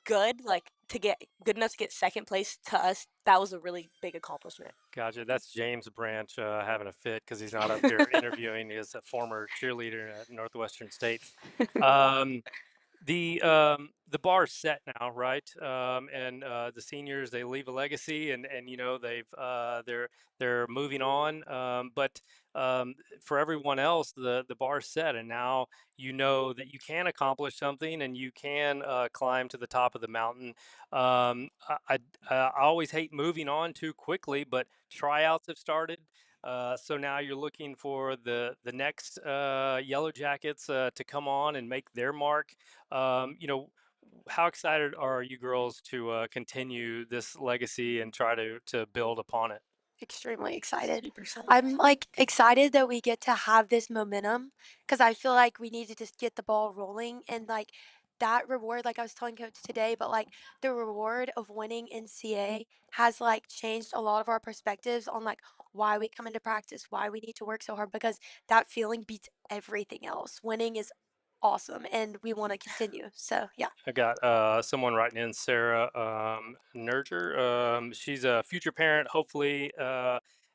good, like to get good enough to get second place to us, that was a really big accomplishment. Gotcha. That's James Branch having a fit because he's not up here interviewing. He is a former cheerleader at Northwestern State. Um, the bar's set now, right? And the seniors, they leave a legacy, and you know they're moving on. But for everyone else, the bar's set, and now you know that you can accomplish something, and you can climb to the top of the mountain. I always hate moving on too quickly, but tryouts have started. So now you're looking for the next Yellow Jackets to come on and make their mark. You know, how excited are you girls to continue this legacy and try to build upon it? Extremely excited. Super excited. I'm like excited that we get to have this momentum because I feel like we need to just get the ball rolling and like that reward, like I was telling coach today, but like the reward of winning NCA has like changed a lot of our perspectives on like why we come into practice, why we need to work so hard because that feeling beats everything else. Winning is awesome and we want to continue. So yeah. I got someone writing in, Sarah Nerger. She's a future parent, hopefully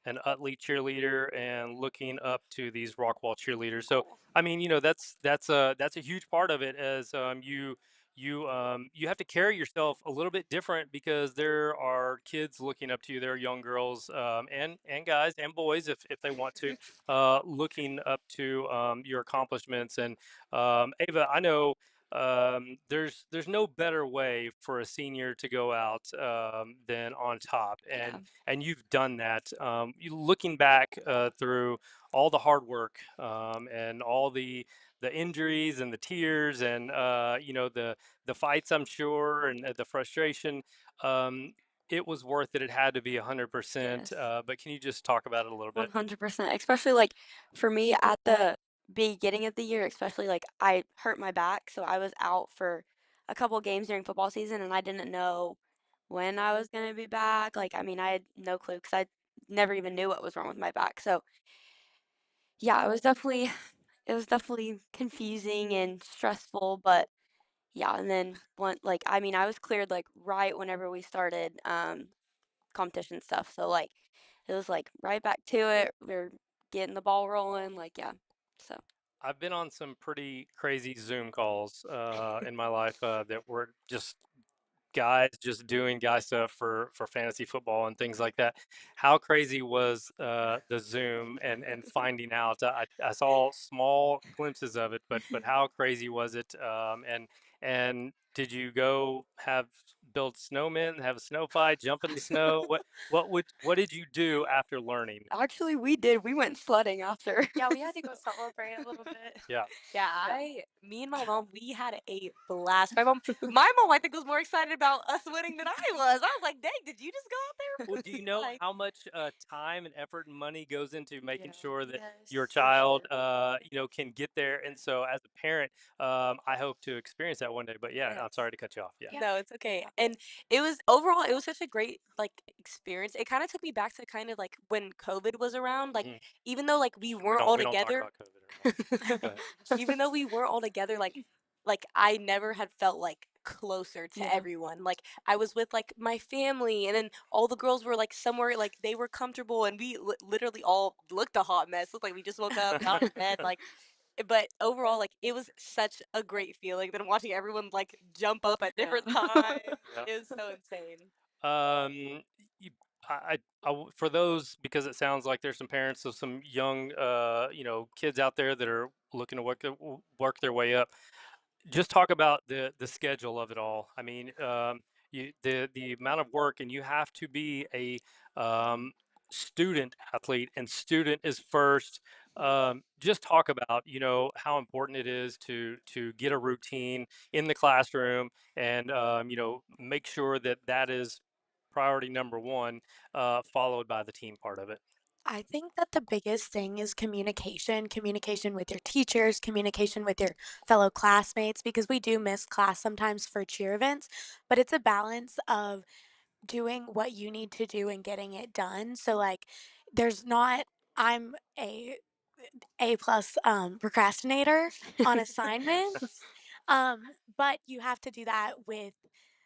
an Utley cheerleader, and looking up to these Rockwall cheerleaders. So, I mean, you know, that's a huge part of it. As you have to carry yourself a little bit different because there are kids looking up to you. There are young girls and guys and boys if they want to looking up to your accomplishments. And Ava, I know there's no better way for a senior to go out than on top, Yeah. and you've done that. You looking back through all the hard work and all the injuries and the tears and you know the fights, I'm sure, and the frustration. Um, it was worth it. It had to be 100%. Yes. But can you just talk about it a little bit? 100%. Especially like for me at the beginning of the year, especially like I hurt my back, so I was out for a couple games during football season, and I didn't know when I was gonna be back. Like, I mean, I had no clue because I never even knew what was wrong with my back. So yeah, it was definitely confusing and stressful, but yeah. And then one like I mean, I was cleared like right whenever we started competition stuff. So like it was like right back to it. We're getting the ball rolling. Like yeah. So I've been on some pretty crazy Zoom calls in my life that were just guys just doing guy stuff for fantasy football and things like that. How crazy was the Zoom and finding out? I saw small glimpses of it, but how crazy was it? And did you go have build snowmen, have a snow fight, jump in the snow? What did you do after learning? Actually, we did. We went sledding after. Yeah, we had to go celebrate a little bit. Yeah. Yeah, me and my mom, we had a blast. My mom, I think, was more excited about us winning than I was. I was like, "Dang, did you just go out there?" Well, do you know Like, how much time and effort and money goes into making Yeah. sure that your Yes, for child, sure. can get there? And so, as a parent, I hope to experience that one day. But yeah, I'm yes. sorry to cut you off. Yeah. Yeah. No, it's okay. Yeah. And it was overall, it was such a great like experience. It kind of took me back to kind of like when COVID was around. Like Mm. even though like we We weren't don't all we don't talk together, about COVID anymore. Go ahead. even though we weren't all together, like I never had felt like closer to Yeah. everyone. Like I was with like my family, and then all the girls were like somewhere like they were comfortable, and we literally all looked a hot mess. Looked like we just woke up, got in bed, like. But overall, like it was such a great feeling. Then watching everyone like jump up at different times, Yeah. it was so insane. You, for those, because it sounds like there's some parents of some young, kids out there that are looking to work their way up. Just talk about the schedule of it all. I mean, the amount of work, and you have to be a student athlete, and student is first. Just talk about how important it is to get a routine in the classroom, and make sure that that is priority number one, followed by the team part of it. I think that the biggest thing is communication with your teachers, communication with your fellow classmates, because we do miss class sometimes for cheer events, but it's a balance of doing what you need to do and getting it done. So like there's not I'm a plus procrastinator on assignments. But you have to do that with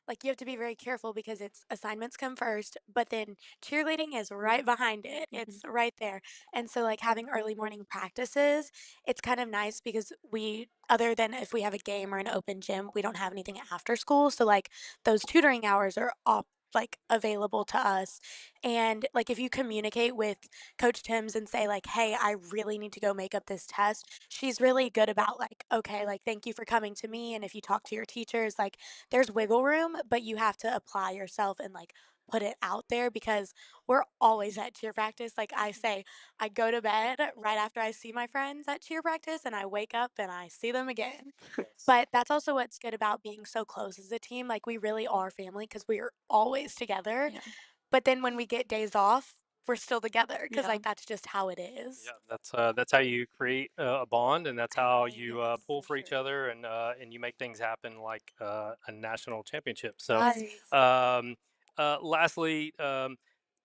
like you have to be very careful because it's assignments come first, but then cheerleading is right behind it. It's right there. And so like having early morning practices, it's kind of nice because we other than if we have a game or an open gym, we don't have anything after school. So like those tutoring hours are all like available to us. And like if you communicate with Coach Tim's and say like, "Hey, I really need to go make up this test." She's really good about like, "Okay, like thank you for coming to me." And if you talk to your teachers, like there's wiggle room, but you have to apply yourself and like put it out there because we're always at cheer practice. Like I say, I go to bed right after I see my friends at cheer practice and I wake up and I see them again. But that's also what's good about being so close as a team. Like we really are family because we are always together. Yeah. But then when we get days off, we're still together because Yeah. like that's just how it is. Yeah, that's how you create a bond, and that's how Right. you Yes, pull for for each sure. other, and you make things happen like a national championship. So, Right. lastly,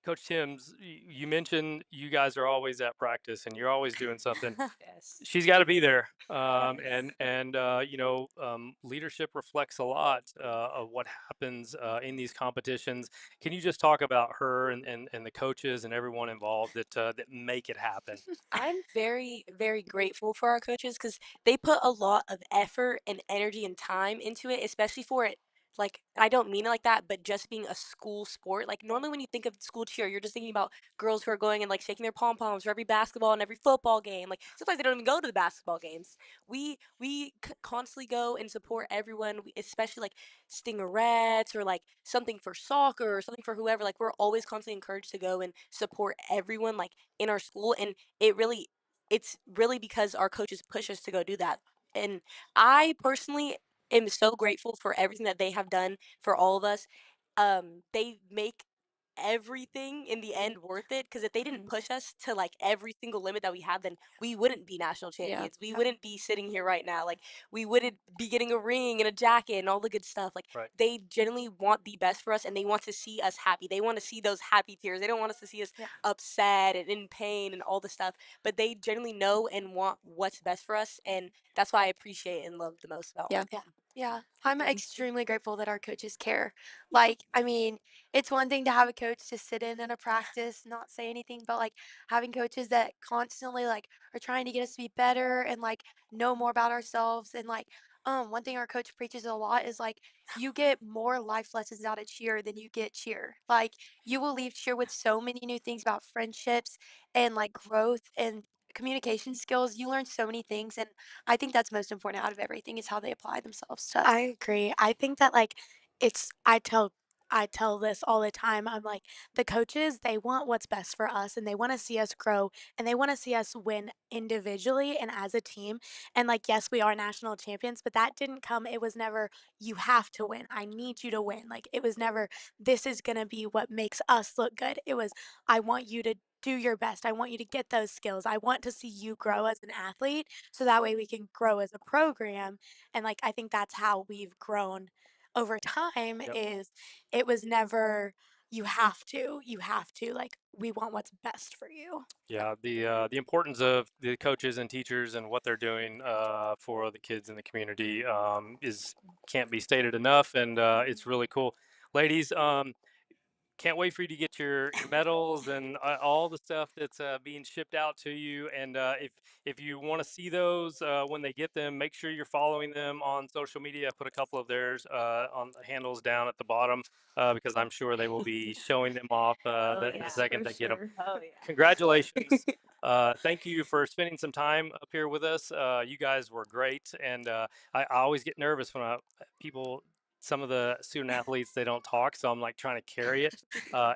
Coach Timms, you mentioned you guys are always at practice, and you're always doing something. Yes. She's got to be there, Yes. and leadership reflects a lot of what happens in these competitions. Can you just talk about her and the coaches and everyone involved that make it happen? I'm very, very grateful for our coaches because they put a lot of effort and energy and time into it, especially for it. Like, I don't mean it like that, but just being a school sport. Like, normally when you think of school cheer, you're just thinking about girls who are going and like shaking their pom poms for every basketball and every football game. Like, sometimes they don't even go to the basketball games. We constantly go and support everyone, especially like Stingerettes or like something for soccer or something for whoever. Like, we're always constantly encouraged to go and support everyone like in our school. And it really it's really because our coaches push us to go do that. And I personally am so grateful for everything that they have done for all of us. They make everything in the end worth it because if they didn't push us to like every single limit that we had, then we wouldn't be national Yeah. champions. We wouldn't be sitting here right now. Like we wouldn't be getting a ring and a jacket and all the good stuff. Like Right. they genuinely want the best for us and they want to see us happy. They want to see those happy tears. They don't want us to see us Yeah. upset and in pain and all the stuff. But they genuinely know and want what's best for us. And that's why I appreciate and love the most about Yeah. them. Yeah. I'm extremely grateful that our coaches care. Like, I mean, it's one thing to have a coach to sit in a practice, not say anything, but like having coaches that constantly like are trying to get us to be better and like know more about ourselves. And like, one thing our coach preaches a lot is like, you get more life lessons out of cheer than you get cheer. Like, you will leave cheer with so many new things about friendships and like growth and communication skills. You learn so many things, and I think that's most important out of everything is how they apply themselves to. I agree. I think that like it's I tell this all the time. I'm like the coaches, they want what's best for us and they want to see us grow and they want to see us win individually and as a team. And like yes, we are national champions, but that didn't come it was never you have to win. I need you to win. Like it was never this is going to be what makes us look good. It was I want you to do your best. I want you to get those skills. I want to see you grow as an athlete so that way we can grow as a program and like I think that's how we've grown over time Yep. is it was never you have to like we want what's best for you. Yeah, the importance of the coaches and teachers and what they're doing for the kids in the community is can't be stated enough, and it's really cool, ladies. Can't wait for you to get your medals and all the stuff that's being shipped out to you. And if you want to see those when they get them, make sure you're following them on social media. I put a couple of theirs on the handles down at the bottom because I'm sure they will be showing them off the second they get them. Oh yeah. Congratulations. Thank you for spending some time up here with us. You guys were great, and I always get nervous when people some of the student athletes they don't talk, so I'm like trying to carry it,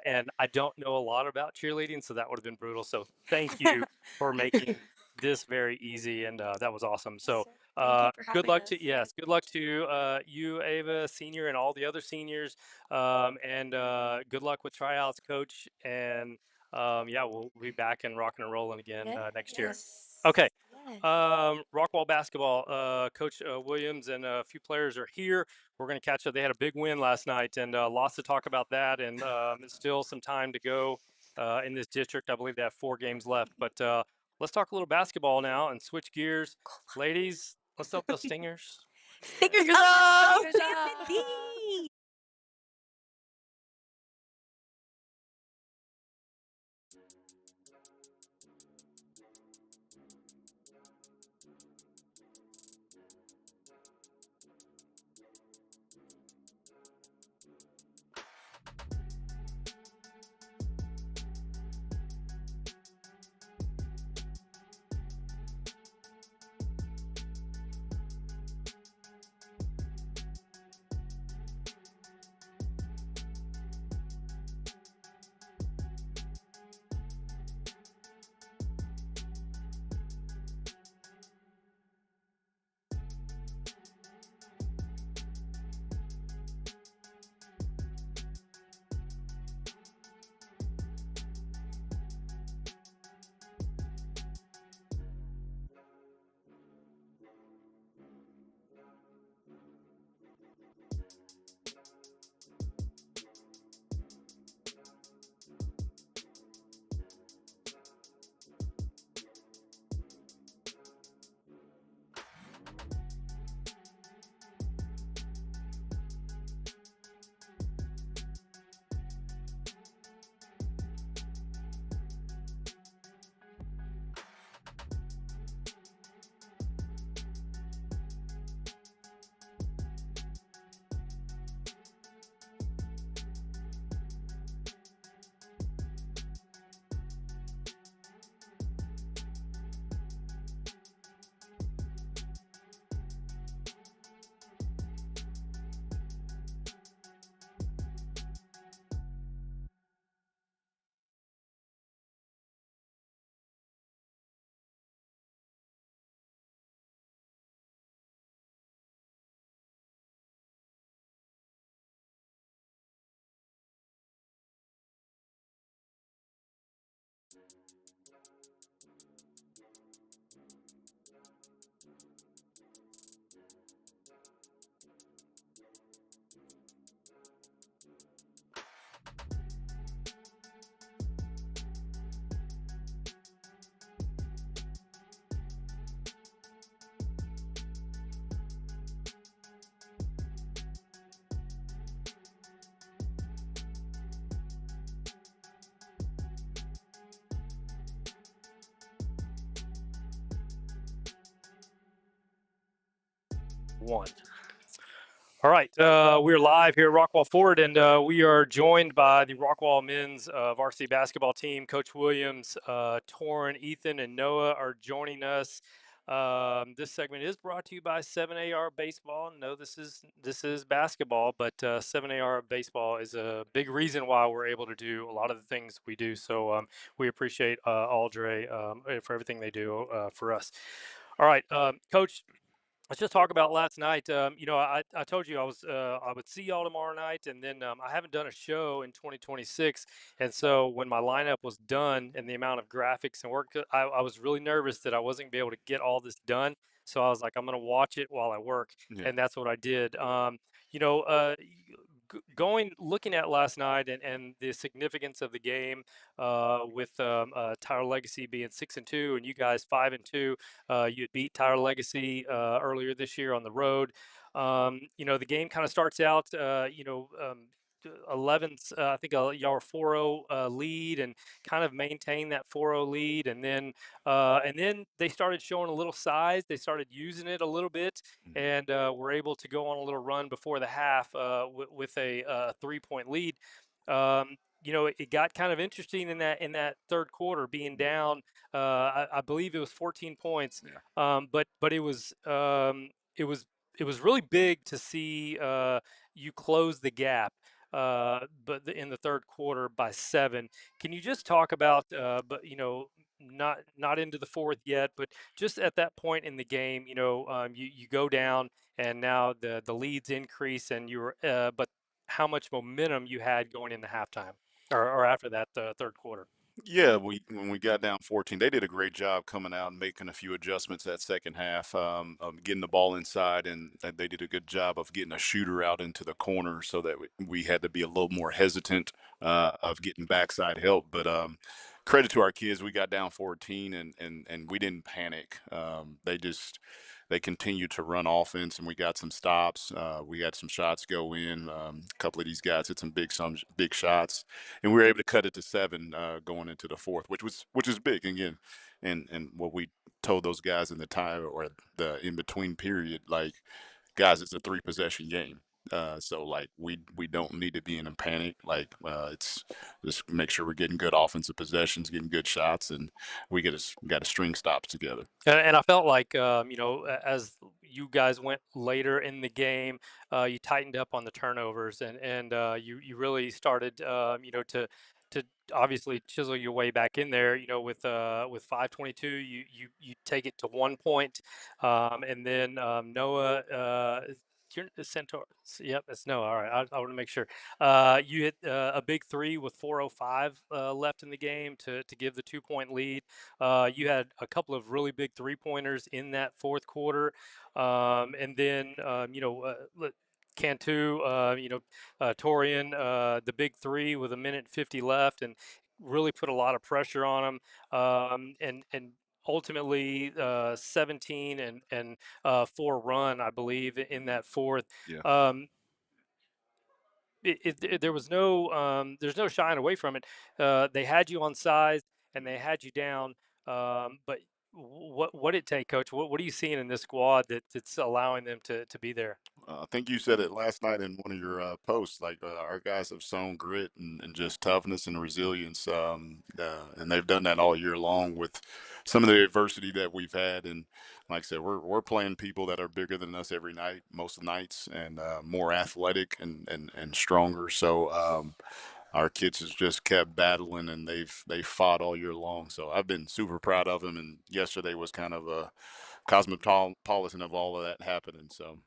and I don't know a lot about cheerleading, so that would have been brutal. So thank you for making this very easy, and that was awesome. So Thank you for good having luck us. to good luck to you, Ava, senior, and all the other seniors, and good luck with tryouts, coach, and yeah, we'll be back and rocking and rolling again next year. Okay. Rockwall basketball, Coach Williams and a few players are here. We're going to catch up. They had a big win last night, and lots to talk about that. And it's still some time to go in this district. I believe they have 4 games left. But let's talk a little basketball now and switch gears. Ladies, let's talk those Stingers. Stickers Stickers up, up! VARSITY! 1. All right, we're live here at Rockwall Ford, and we are joined by the Rockwall men's varsity basketball team. Coach Williams, Torrin, Ethan, and Noah are joining us. This segment is brought to you by 7AR Baseball. No, this is basketball, but 7AR Baseball is a big reason why we're able to do a lot of the things we do. So we appreciate Aldre for everything they do for us. All right, Coach. Let's just talk about last night. I told you I would see y'all tomorrow night, and then I haven't done a show in 2026, and so when my lineup was done and the amount of graphics and work, I was really nervous that I wasn't gonna be able to get all this done. So I was like, I'm gonna watch it while I work, Yeah. and that's what I did. You know, looking at last night and the significance of the game with Tyler Legacy being 6-2 and you guys 5-2. You had beat Tyler Legacy earlier this year on the road. The game kind of starts out, 11th, I think y'all were 4-0 lead and kind of maintain that 4-0 lead. And then they started showing a little size. They started using it a little bit and were able to go on a little run before the half with a 3-point lead. It got kind of interesting in that third quarter, being down. I believe it was 14 points, but it was really big to see you close the gap. In the third quarter by 7. Can you just talk about, not into the fourth yet, but just at that point in the game, you go down and now the leads increase and but how much momentum you had going into halftime or after that third quarter. Yeah, when we got down 14, they did a great job coming out and making a few adjustments that second half, of getting the ball inside, and they did a good job of getting a shooter out into the corner so that we had to be a little more hesitant of getting backside help. But credit to our kids, we got down 14 and we didn't panic. They continued to run offense, and we got some stops. We had some shots go in. A couple of these guys hit some big shots, and we were able to cut it to 7 going into the fourth, which is big again. And what we told those guys in the time or the in between period, like, guys, it's a 3 possession game. So like we don't need to be in a panic. Like it's just make sure we're getting good offensive possessions, getting good shots, and we got to string stops together. And I felt like, as you guys went later in the game, you tightened up on the turnovers, and you really started, to obviously chisel your way back in there. With 5:22, you take it to 1 point, and then Noah. Centaur. Yep, it's Noah. All right, I want to make sure. You hit a big three with 4:05 left in the game to give the 2-point lead. You had a couple of really big 3-pointers in that fourth quarter. And then, Cantu, Torian, the big 3 with 1:50 left and really put a lot of pressure on him. And ultimately 17 and 4 run, I believe, in that fourth. Yeah. There was there's no shying away from it. They had you on size and they had you down. But what did it take, Coach? What are you seeing in this squad that's allowing them to be there? I think you said it last night in one of your posts. Like our guys have shown grit and just toughness and resilience, and they've done that all year long with some of the adversity that we've had. And like I said, we're playing people that are bigger than us every night, most nights, and more athletic and stronger. So our kids has just kept battling, and they've fought all year long. So I've been super proud of them. And yesterday was kind of a cosmopolitan of all of that happening. So.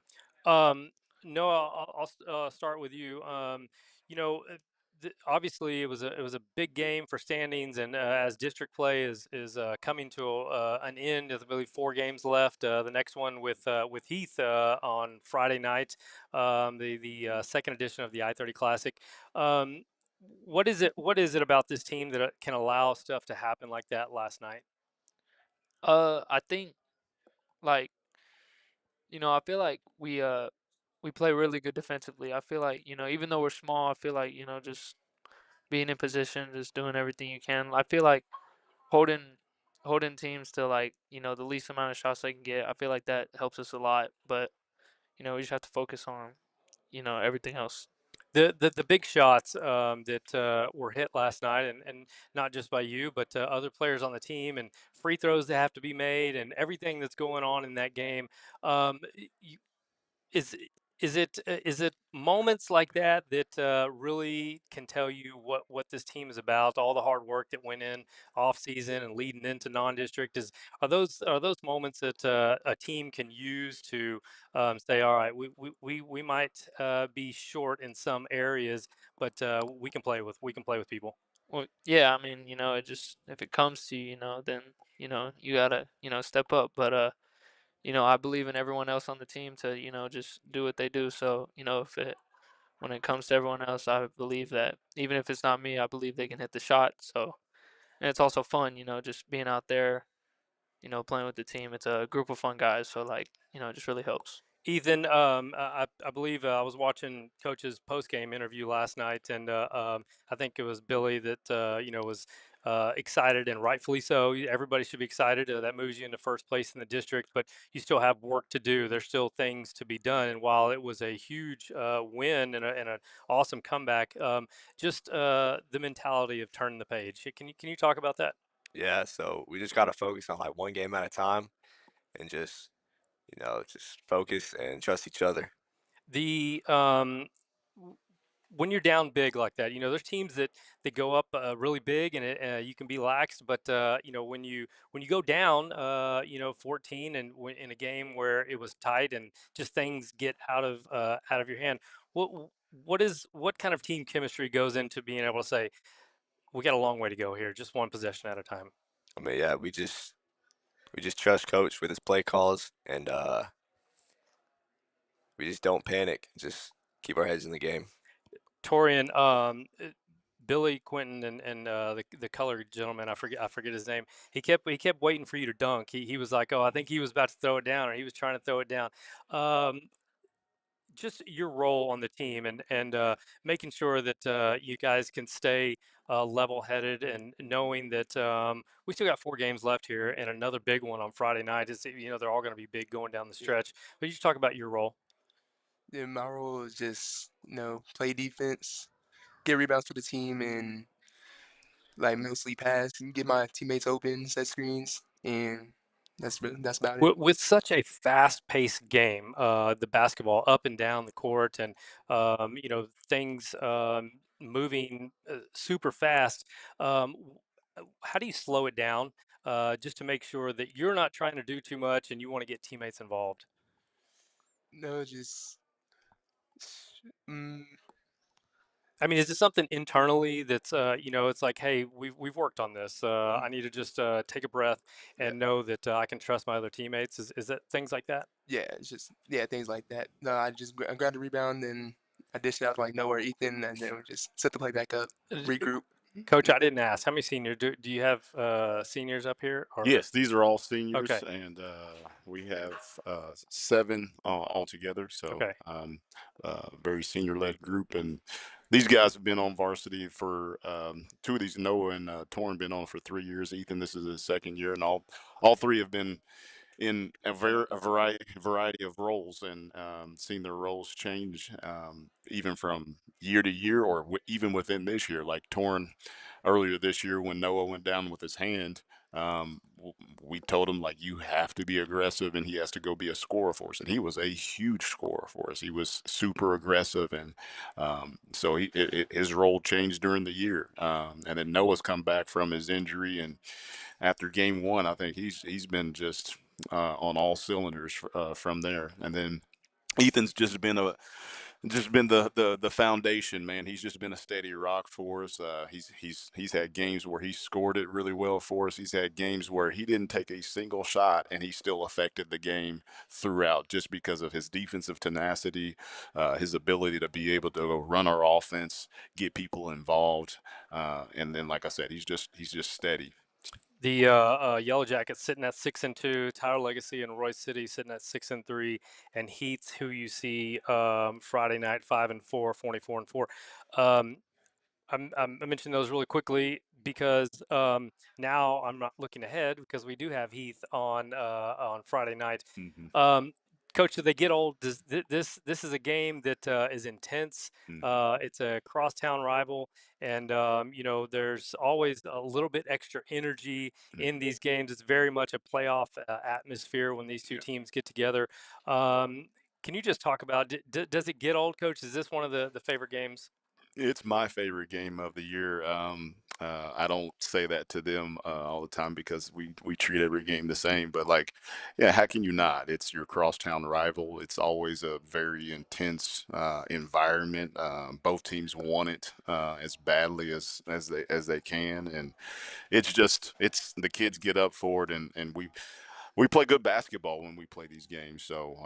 Um, Noah, I'll start with you. Obviously it was a big game for standings, and as district play is coming to an end, there's, I believe, 4 games left. The next one with Heath on Friday night, the second edition of the I-30 Classic. What is it about this team that can allow stuff to happen like that last night? I think, like, I feel like we play really good defensively. I feel like, even though we're small, I feel like, just being in position, just doing everything you can. I feel like holding holding teams to, like, the least amount of shots they can get. I feel like that helps us a lot. But, we just have to focus on everything else. The big shots that were hit last night, and not just by you, but other players on the team, and free throws that have to be made, and everything that's going on in that game. You, is is it moments like that that really can tell you what this team is about? All the hard work that went in off season and leading into non-district, is are those moments that a team can use to say, all right, we might be short in some areas, but we can play with people. Well, yeah, I mean, it just if it comes to you, then you gotta step up. But I believe in everyone else on the team to just do what they do. So if it when it comes to everyone else, I believe that even if it's not me, I believe they can hit the shot. So and it's also fun, just being out there, playing with the team. It's a group of fun guys, so like it just really helps. Ethan, I believe I was watching Coach's post-game interview last night, and I think it was Billy that was excited, and rightfully so. Everybody should be excited. That moves you into first place in the district, but you still have work to do. There's still things to be done. And while it was a huge win and an awesome comeback, just the mentality of turning the page. Can you talk about that? Yeah, so we just gotta focus on like one game at a time and just, just focus and trust each other. The when you're down big like that, there's teams that go up really big, and you can be lax. But when you go down, 14, and in a game where it was tight and just things get out of your hand, what what kind of team chemistry goes into being able to say, we got a long way to go here, just one possession at a time? I mean, yeah, we just trust coach with his play calls and we just don't panic. Just keep our heads in the game. Torian, Billy Quinton and the colored gentleman, I forget his name. He kept waiting for you to dunk. He was like, oh, I think he was about to throw it down, or he was trying to throw it down. Um, just your role on the team, and making sure that you guys can stay level-headed, and knowing that we still got 4 games left here, and another big one on Friday night. Is they're all going to be big going down the stretch. But you just talk about your role. Yeah, my role is just, play defense, get rebounds for the team, and like mostly pass and get my teammates open, set screens, and that's about it. With such a fast-paced game, the basketball up and down the court, and things moving super fast, how do you slow it down just to make sure that you're not trying to do too much and you want to get teammates involved? No, just mm, I mean, is it something internally that's it's like, hey, we've worked on this. I need to just take a breath yeah, and know that I can trust my other teammates. Is that things like that? yeah, it's just things like that. No, I grab the rebound and I dish it out to like Noah or Ethan, and then we just set the play back up, Uh, regroup. Coach, I didn't ask. How many seniors do you have seniors up here? Or Yes, these are all okay, seniors, and we have 7 altogether. So okay. very senior-led group, and these guys have been on varsity for 2 of these. Noah and Torrin been on for 3 years. Ethan, this is his second year, and all 3 have been in a variety of roles, and seen their roles change, even from year to year, or even within this year. Like Torrin, earlier this year when Noah went down with his hand, we told him, like, you have to be aggressive, and he has to go be a scorer for us. And he was a huge scorer for us. He was super aggressive, and so his role changed during the year. And then Noah's come back from his injury, and after game 1, I think he's been just on all cylinders from there. And then Ethan's just been the foundation, man. He's just been a steady rock for us. He's had games where he scored it really well for us. He's had games where he didn't take a single shot and he still affected the game throughout, just because of his defensive tenacity, his ability to be able to run our offense, get people involved, and then, like I said, he's just steady. The Yellow Jackets sitting at 6-2, Tyler Legacy and Royce City sitting at 6-3, and Heath, who you see Friday night 5-4, 44-4. Um, I mentioned those really quickly because now I'm not looking ahead, because we do have Heath on Friday night. Hmm. Um, Coach, do they get old? Does this is a game that is intense. It's a crosstown rival, and there's always a little bit extra energy in these games. It's very much a playoff atmosphere when these two teams get together. Can you just talk about, does it get old, Coach? Is this one of the favorite games? It's my favorite game of the year. I don't say that to them all the time because we treat every game the same. But like, yeah, how can you not? It's your crosstown rival. It's always a very intense environment. Both teams want it as badly as they can, and it's the kids get up for it, and we play good basketball when we play these games. So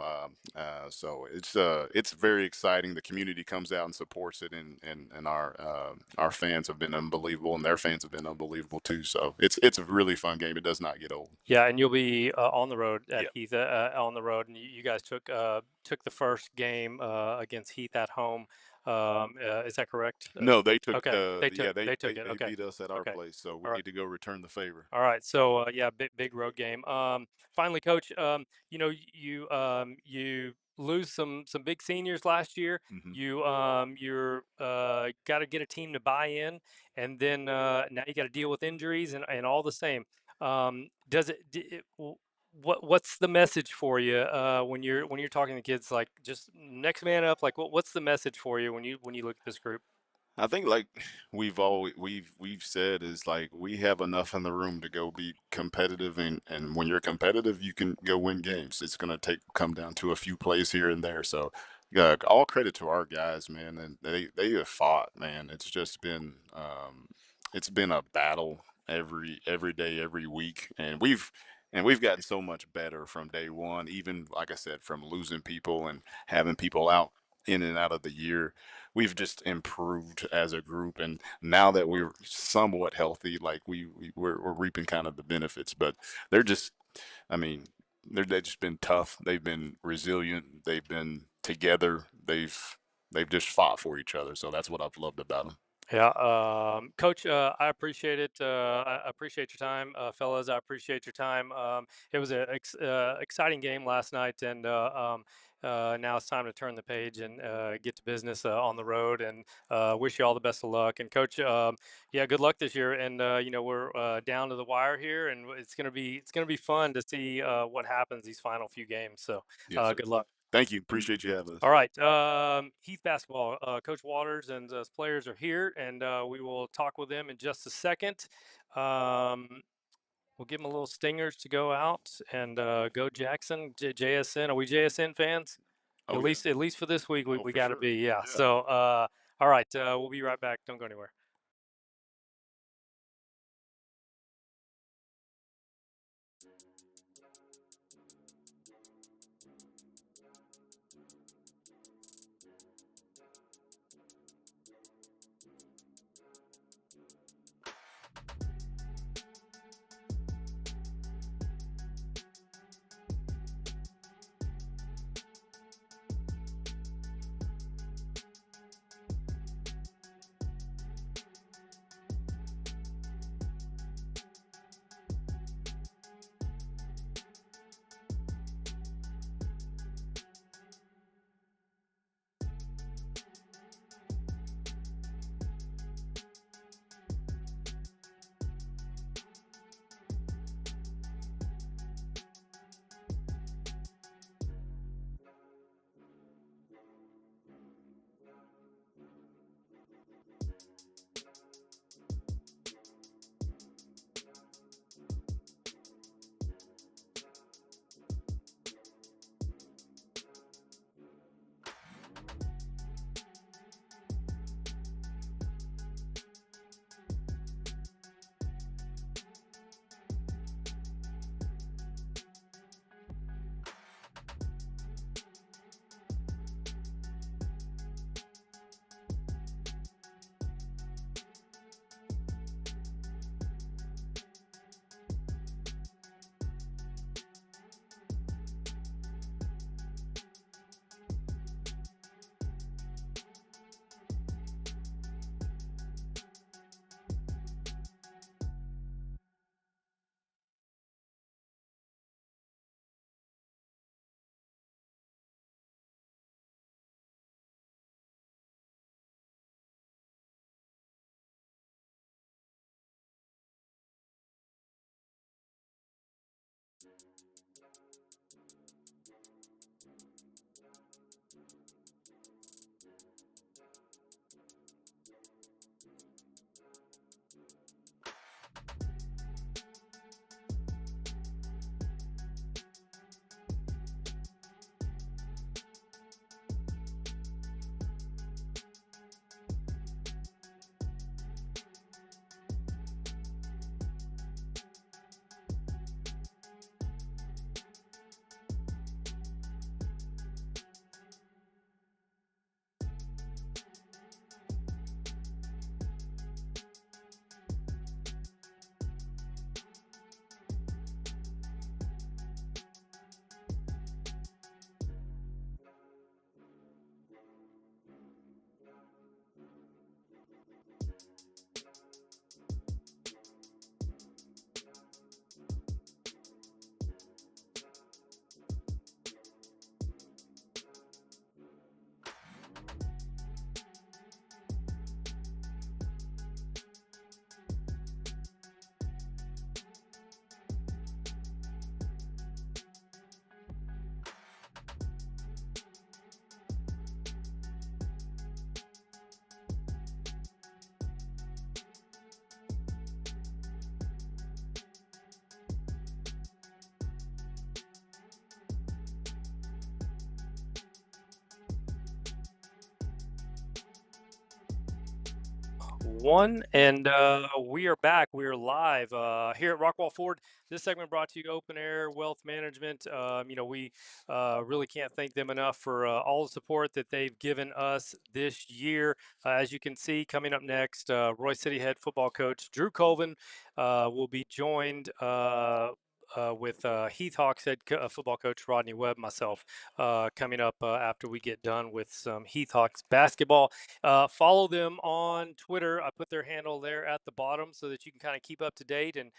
it's very exciting. The community comes out and supports it, and our fans have been unbelievable, and their fans have been unbelievable too. So it's a really fun game. It does not get old. Yeah, and you'll be on the road at Yeah. Heath, on the road, and you guys took the first game against Heath at home. Is that correct? No, they took Okay, they took yeah they took it. they Okay, beat us at our okay, place, so we all right. need to go return the favor. All right, so yeah, big road game. Finally, Coach, you lose some big seniors last year. Hmm. You're got to get a team to buy in, and then now you got to deal with injuries and all the same. Does it? What's the message for you when you're talking to kids? Like, just next man up. Like, what's the message for you when you look at this group? I think like we've said is like we have enough in the room to go be competitive, and when you're competitive you can go win games. It's gonna come down to a few plays here and there. So yeah, all credit to our guys, man, and they have fought, man. It's been a battle every day, every week, and we've gotten so much better from day one. Even like I said, from losing people and having people out in and out of the year, we've just improved as a group. And now that we're somewhat healthy, like we're reaping kind of the benefits. But they're just, I mean, they've just been tough. They've been resilient. They've been together. They've just fought for each other. So that's what I've loved about them. Yeah, Coach, I appreciate it. I appreciate your time, fellas. I appreciate your time. It was an exciting game last night, and now it's time to turn the page and get to business on the road. And wish you all the best of luck. And Coach, yeah, good luck this year. And we're down to the wire here, and it's gonna be fun to see what happens these final few games. So Yes, sir. good luck. Thank you. Appreciate you having us. All right, Heath basketball. Coach Waters and his players are here, and we will talk with them in just a second. We'll give them a little stingers to go out and go Jackson, JSN. Are we JSN fans? Oh At yeah. least for this week, we For got to sure. be. Yeah. Yeah. So, all right, we'll be right back. Don't go anywhere. One, and we are back. We are live here at Rockwall Ford. This segment brought to you Open Air Wealth Management. We really can't thank them enough for all the support that they've given us this year. As you can see, coming up next, Royse City head football coach Drew Colvin will be joined with Heath Hawks head football coach Rodney Webb, myself, coming up after we get done with some Heath Hawks basketball. Follow them on Twitter. I put their handle there at the bottom so that you can kind of keep up to date and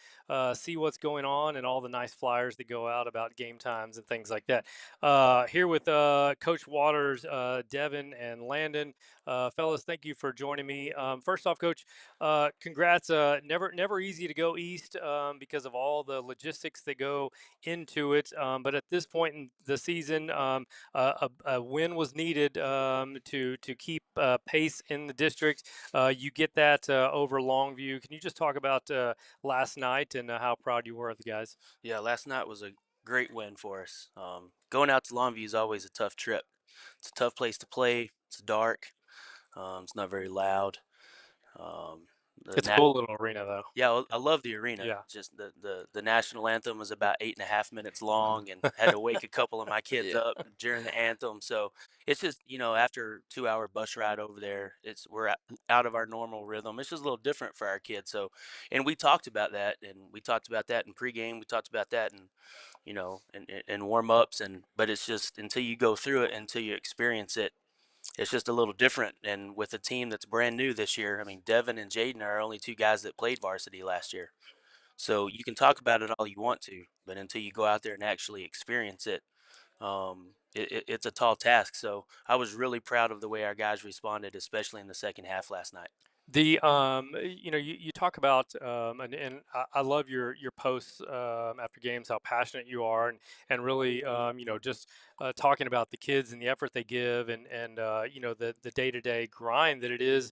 see what's going on and all the nice flyers that go out about game times and things like that. Here with Coach Waters, Devin, and Landon. Fellas, thank you for joining me. First off, Coach, congrats. Never easy to go east because of all the logistics that go into it. But at this point in the season, a win was needed to keep pace in the district. You get that over Longview. Can you just talk about last night and how proud you were of the guys? Yeah, last night was a great win for us. Going out to Longview is always a tough trip. It's a tough place to play. It's dark. It's not very loud. Um, the It's a cool little arena, though. Yeah, I love the arena. Yeah. Just the national anthem was about 8.5 minutes long, and had to wake a couple of my kids up during the anthem. So it's just after 2 hour bus ride over there, we're out of our normal rhythm. It's just a little different for our kids. So, and we talked about that, in pregame. We talked about that, and and warm ups, but it's just until you go through it, until you experience it, it's just a little different. And with a team that's brand new this year, I mean, Devin and Jaden are our only two guys that played varsity last year. So you can talk about it all you want to, but until you go out there and actually experience it, it's a tall task. So I was really proud of the way our guys responded, especially in the second half last night. You talk about and I love your posts after games, how passionate you are, and really just talking about the kids and the effort they give, and the day-to-day grind that it is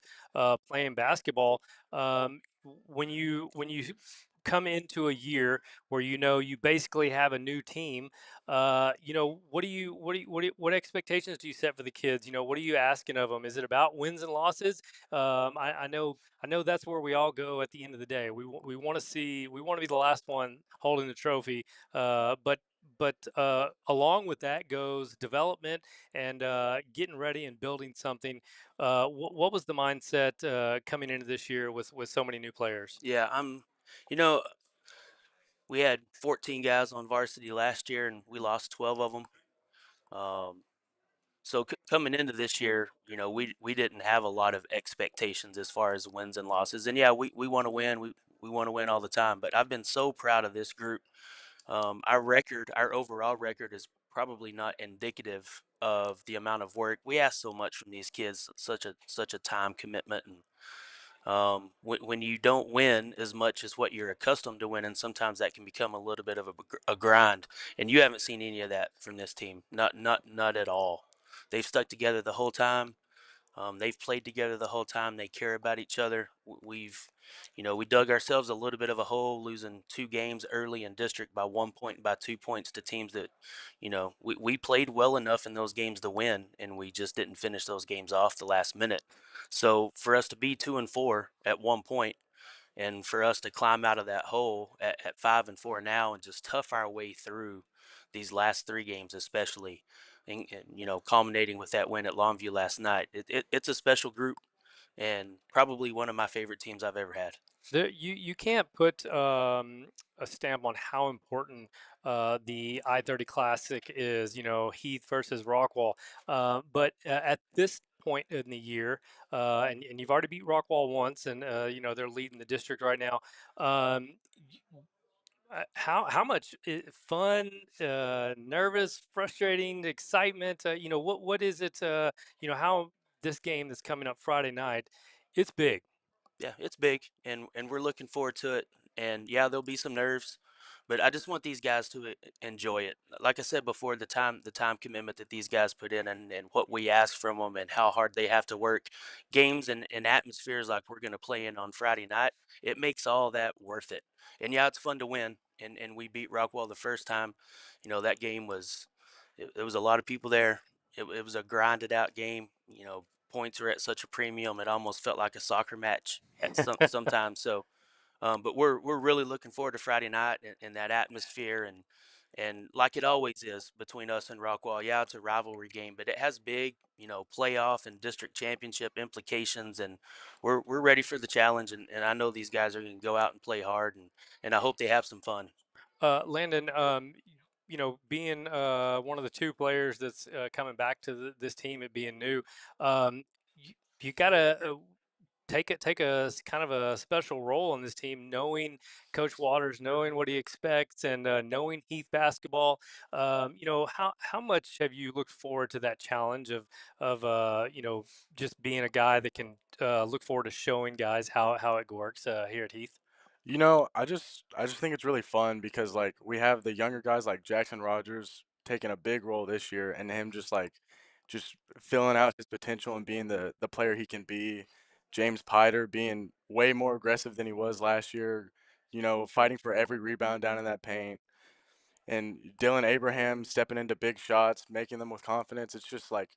playing basketball. When you come into a year where you basically have a new team, what expectations do you set for the kids? What are you asking of them? Is it about wins and losses? I know that's where we all go at the end of the day. We want to be the last one holding the trophy, but along with that goes development and getting ready and building something. What was the mindset coming into this year with so many new players? Yeah, you know, we had 14 guys on varsity last year, and we lost 12 of them. So coming into this year, we didn't have a lot of expectations as far as wins and losses. And yeah, we want to win. We want to win all the time. But I've been so proud of this group. Our overall record is probably not indicative of the amount of work. We ask so much from these kids, such a time commitment, and when you don't win as much as what you're accustomed to winning, sometimes that can become a little bit of a grind. And you haven't seen any of that from this team. Not at all. They've stuck together the whole time. They've played together the whole time. They care about each other. We dug ourselves a little bit of a hole, losing 2 games early in district by 1 point and by 2 points to teams that, we played well enough in those games to win, and we just didn't finish those games off the last minute. So for us to be 2-4 at 1 point, and for us to climb out of that hole at 5-4 now and just tough our way through these last 3 games, especially, and culminating with that win at Longview last night, it's a special group and probably one of my favorite teams I've ever had. You can't put a stamp on how important the I-30 Classic is. Heath versus Rockwall, but at this point in the year, and you've already beat Rockwall once, and they're leading the district right now. How much fun, nervous, frustrating, excitement? What is it? How this game that's coming up Friday night, it's big. Yeah, it's big, and we're looking forward to it. And yeah, there'll be some nerves, but I just want these guys to enjoy it. Like I said before, the time commitment that these guys put in, and what we ask from them, and how hard they have to work. Games and atmospheres like we're going to play in on Friday night, it makes all that worth it. And yeah, it's fun to win, and we beat Rockwall the first time. That game was, it was a lot of people there. It was a grinded out game. points are at such a premium. It almost felt like a soccer match at sometimes. So, but we're really looking forward to Friday night and that atmosphere and like it always is between us and Rockwall. Yeah, it's a rivalry game, but it has big, playoff and district championship implications, and we're ready for the challenge. And I know these guys are going to go out and play hard, and I hope they have some fun. Landon, being one of the two players that's coming back to this team, it being new, you gotta take a kind of a special role in this team, knowing Coach Waters, knowing what he expects, and knowing Heath basketball. How much have you looked forward to that challenge of just being a guy that can look forward to showing guys how it works here at Heath? I just think it's really fun because like we have the younger guys like Jackson Rogers taking a big role this year and him just filling out his potential and being the player he can be. James Piter being way more aggressive than he was last year, fighting for every rebound down in that paint. And Dylan Abraham stepping into big shots, making them with confidence. It's just like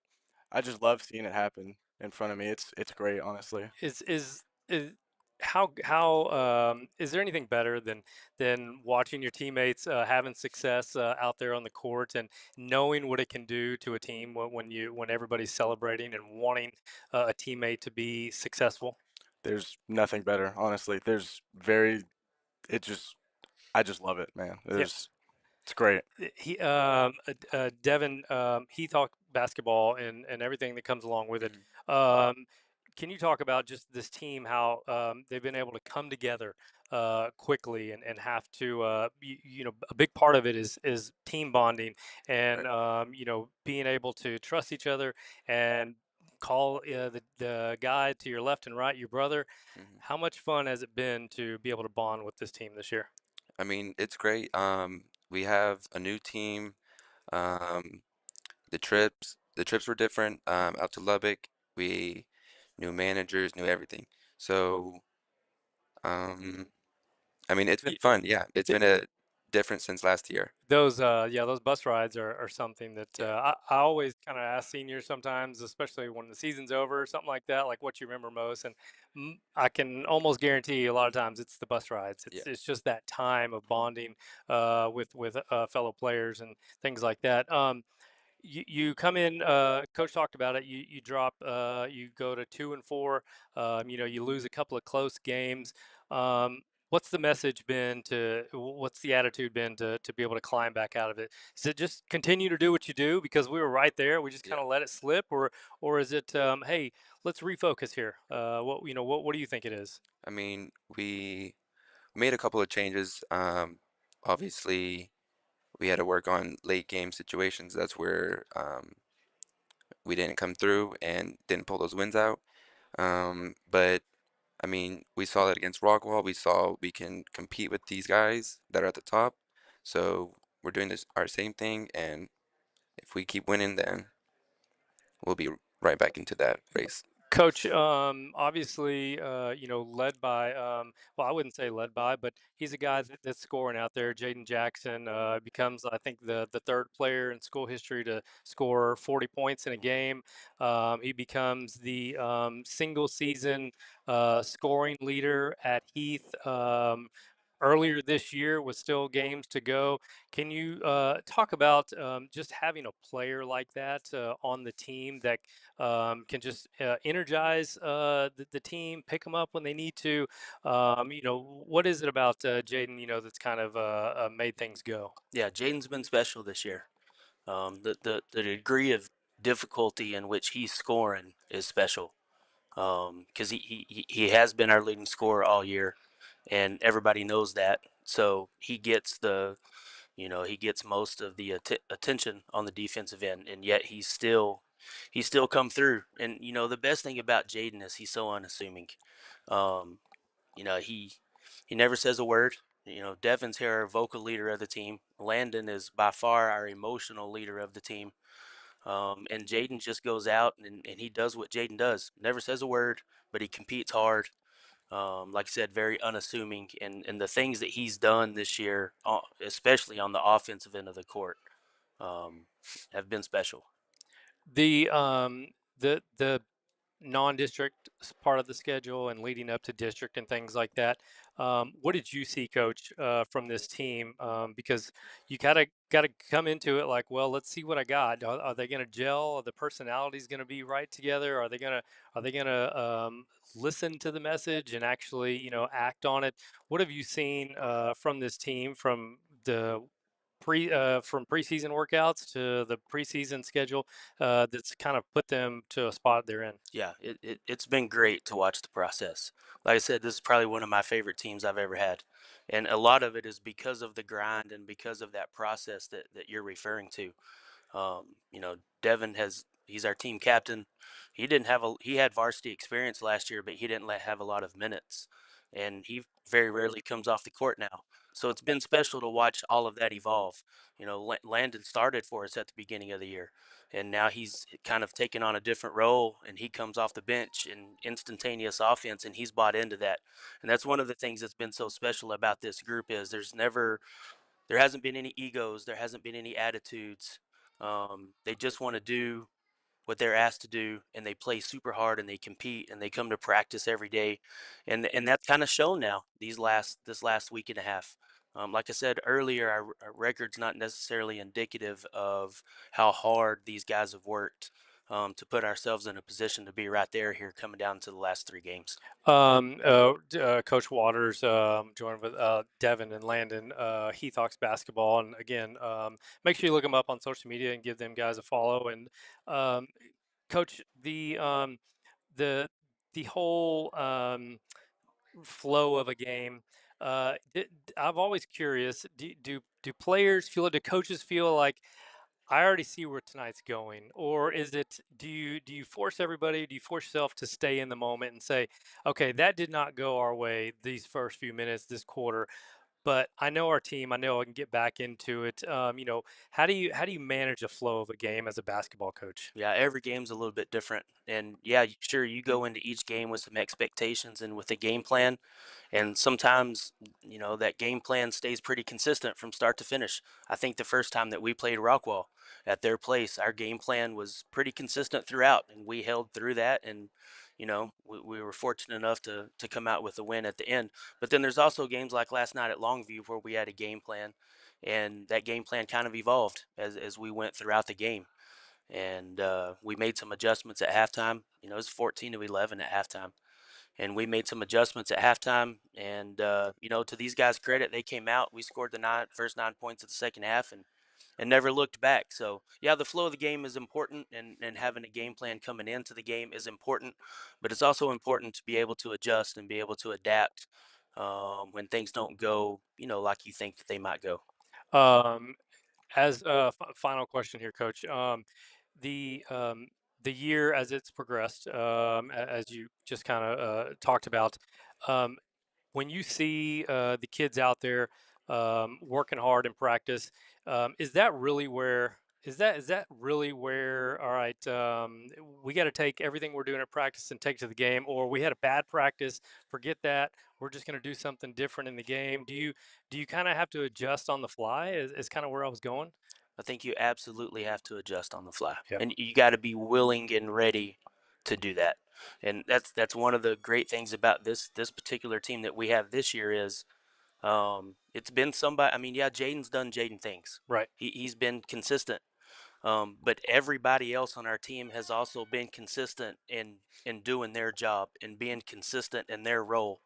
I just love seeing it happen in front of me. It's great, honestly. Is how is there anything better than watching your teammates having success out there on the court and knowing what it can do to a team when everybody's celebrating and wanting a teammate to be successful? There's nothing better, honestly. There's very it just I just love it, man. Yeah. It's great. Devin, he talked basketball and everything that comes along with it. Can you talk about just this team, how they've been able to come together quickly and have to, a big part of it is team bonding and, being able to trust each other and call the guy to your left and right your brother. How much fun has it been to be able to bond with this team this year? I mean, it's great. We have a new team. Um, the trips were different. Out to Lubbock, we new managers, new everything. So, um, I mean, it's been fun. Yeah, it's been a different since last year. Those bus rides are something that Yeah. I always kind of ask seniors sometimes, especially when the season's over or something like that, like what you remember most. And I can almost guarantee a lot of times it's the bus rides. Yeah. It's just that time of bonding with fellow players and things like that. You come in, coach talked about it. You drop, you go to 2-4. You lose a couple of close games. What's the message been what's the attitude been to be able to climb back out of it? Is it just continue to do what you do because we were right there, we just kind of let it slip, or is it hey, let's refocus here? What do you think it is? I mean, we made a couple of changes. Obviously, we had to work on late game situations. That's where we didn't come through and didn't pull those wins out. But I mean, we saw that against Rockwall. We saw we can compete with these guys that are at the top. So we're doing this our same thing, and if we keep winning, then we'll be right back into that race. Coach, obviously, led by, well, I wouldn't say led by, but he's a guy that's scoring out there. Jaden Jackson becomes, I think, the third player in school history to score 40 points in a game. He becomes the single season scoring leader at Heath. Earlier this year with still games to go. Can you talk about just having a player like that on the team that can just energize the team, pick them up when they need to? What is it about Jaden, that's kind of made things go? Yeah, Jaden's been special this year. The degree of difficulty in which he's scoring is special. Because he has been our leading scorer all year, and everybody knows that. So he gets most of the attention on the defensive end, and yet he's still come through. And the best thing about Jaden is he's so unassuming. Um, he never says a word. Devin's here, our vocal leader of the team. Landon is by far our emotional leader of the team. And Jaden just goes out and he does what Jaden does. Never says a word, but he competes hard. Like I said, very unassuming. And the things that he's done this year, especially on the offensive end of the court, um, have been special. The non-district part of the schedule and leading up to district and things like that. What did you see, Coach, from this team? Because you gotta come into it like, well, let's see what I got. Are they going to gel? Are the personalities going to be right together? Are they gonna listen to the message and actually, act on it? What have you seen from this team from the from preseason workouts to the preseason schedule that's kind of put them to a spot they're in? Yeah, it's been great to watch the process. Like I said, this is probably one of my favorite teams I've ever had. And a lot of it is because of the grind and because of that process that you're referring to. Devin he's our team captain. He had varsity experience last year, but he didn't have a lot of minutes, and he very rarely comes off the court now. So it's been special to watch all of that evolve. Landon started for us at the beginning of the year, and now he's kind of taken on a different role, and he comes off the bench in instantaneous offense, and he's bought into that. And that's one of the things that's been so special about this group is there hasn't been any egos, there hasn't been any attitudes. They just want to do what they're asked to do, and they play super hard, and they compete, and they come to practice every day, and that's kind of shown now this last week and a half. Like I said earlier, our record's not necessarily indicative of how hard these guys have worked to put ourselves in a position to be right there here coming down to the last 3 games. Coach Waters joined with Devin and Landon, Heath Hawks basketball, and again, make sure you look them up on social media and give them guys a follow. And Coach, the whole flow of a game. I'm always curious. Do players feel it? Do coaches feel like I already see where tonight's going, or is it? Do you force everybody? Do you force yourself to stay in the moment and say, okay, that did not go our way these first few minutes, this quarter, but I know our team. I know I can get back into it. How do you manage a flow of a game as a basketball coach? Yeah, every game's a little bit different, and yeah, sure, you go into each game with some expectations and with a game plan. And sometimes, that game plan stays pretty consistent from start to finish. I think the first time that we played Rockwall at their place, our game plan was pretty consistent throughout, and we held through that. And, we were fortunate enough to come out with a win at the end. But then there's also games like last night at Longview where we had a game plan, and that game plan kind of evolved as we went throughout the game. And we made some adjustments at halftime. It was 14-11 at halftime, and we made some adjustments at halftime. And to these guys' credit, they came out. We scored the first 9 points of the second half, and never looked back. So yeah, the flow of the game is important, and having a game plan coming into the game is important, but it's also important to be able to adjust and be able to adapt when things don't go like you think that they might go. Um, as a final question here, Coach, the year as it's progressed, as you just kind of talked about, um, when you see the kids out there working hard in practice, is that really where is that really where, all right, we got to take everything we're doing at practice and take it to the game, or we had a bad practice, forget that, we're just going to do something different in the game? Do you kind of have to adjust on the fly? Is kind of where I was going. I think you absolutely have to adjust on the fly, Yep. and you got to be willing and ready to do that. And that's one of the great things about this particular team that we have this year is it's been somebody. I mean, yeah, Jaden's done Jaden things. Right. He's been consistent, but everybody else on our team has also been consistent in doing their job and being consistent in their role.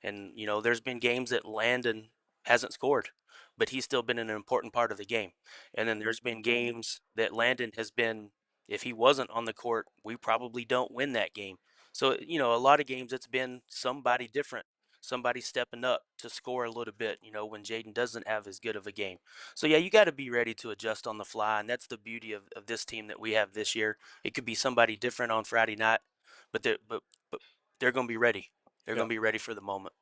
And there's been games that Landon hasn't scored, but he's still been an important part of the game. And then there's been games that Landon has been, if he wasn't on the court, we probably don't win that game. So a lot of games it's been somebody different, somebody stepping up to score a little bit, when Jaden doesn't have as good of a game. So yeah, you got to be ready to adjust on the fly, and that's the beauty of this team that we have this year. It could be somebody different on Friday night, but they're going to be ready. They're Yeah. going to be ready for the moment.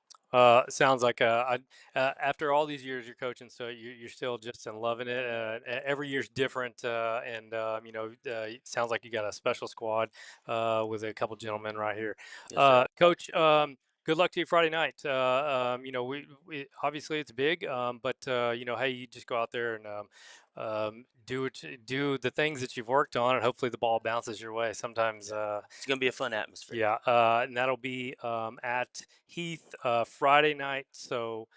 Sounds like after all these years you're coaching, so you're still just in loving it. Every year's different, and it sounds like you got a special squad with a couple gentlemen right here. Yes, Coach, good luck to you Friday night. We obviously it's big, but hey, you just go out there and do the things that you've worked on, and hopefully the ball bounces your way. Sometimes it's gonna be a fun atmosphere. yeah, and that'll be at Heath Friday night. So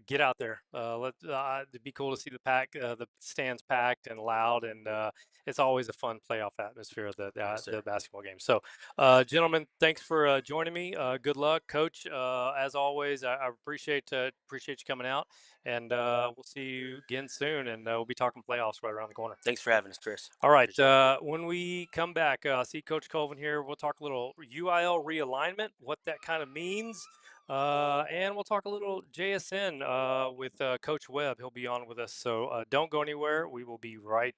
get out there. It'd be cool to see the stands packed and loud, and it's always a fun playoff atmosphere of Yes, the sir. basketball game. So, gentlemen, thanks for joining me. Good luck, Coach. As always, I appreciate you coming out, and we'll see you again soon. And we'll be talking playoffs right around the corner. Thanks for having us, Chris. All right. Appreciate it. When we come back, see Coach Colvin here. We'll talk a little UIL realignment, what that kind of means, and we'll talk a little JSN with Coach Webb. He'll be on with us. So don't go anywhere. We will be right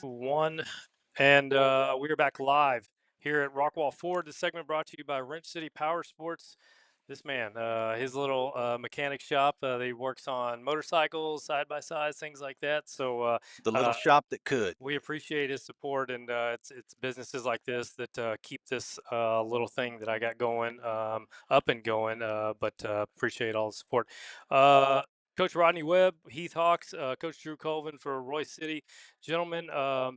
One, and we are back live here at Rockwall Ford. This segment brought to you by Wrench City Power Sports. This man, his little mechanic shop, he works on motorcycles, side by sides, things like that. So The little shop that could. we appreciate his support, and it's businesses like this that keep this little thing that I got going up and going. But appreciate all the support. Coach Rodney Webb, Heath Hawks, Coach Drew Colvin for Royse City. Gentlemen,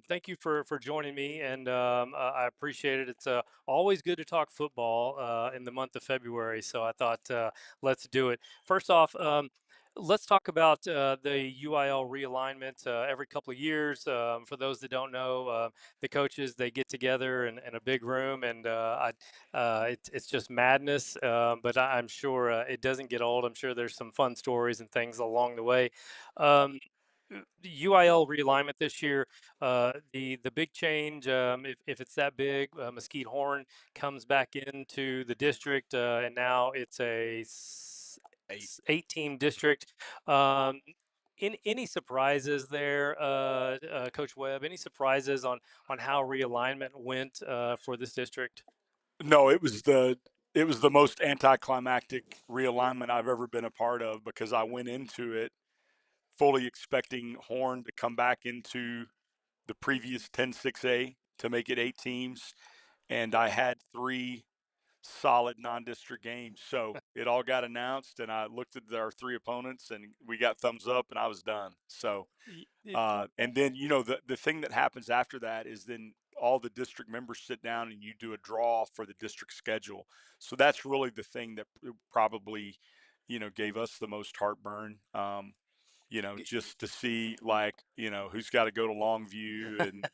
thank you for joining me, and I appreciate it. It's always good to talk football in the month of February, so I thought let's do it. First off, let's talk about the UIL realignment every couple of years. For those that don't know, the coaches, they get together in a big room, and it's just madness. But I'm sure it doesn't get old. I'm sure there's some fun stories and things along the way. The UIL realignment this year, the big change, if it's that big, Mesquite Horn comes back into the district, and now it's a 8-team district. Any surprises there, Coach Webb? Any surprises on how realignment went for this district? No, it was the most anticlimactic realignment I've ever been a part of, because I went into it fully expecting Horn to come back into the previous 10-6A to make it 8 teams, and I had 3 solid non-district games. So it all got announced, and I looked at our 3 opponents, and we got thumbs up, and I was done. So, and then the thing that happens after that is then all the district members sit down and you do a draw for the district schedule. So that's really the thing that probably gave us the most heartburn. Just to see, like, who's got to go to Longview, and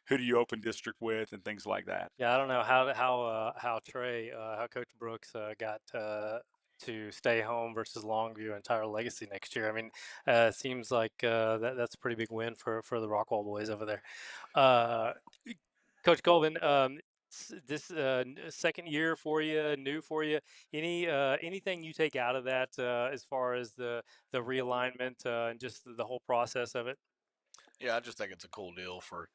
who do you open district with, and things like that. Yeah, I don't know how Trey, how Coach Brooks got to stay home versus Longview and Tyler Legacy next year. I mean, it seems like that's a pretty big win for the Rockwall boys over there. Coach Colvin, this second year for you, new for you. Anything you take out of that as far as the realignment and just the whole process of it? Yeah, I just think it's a cool deal for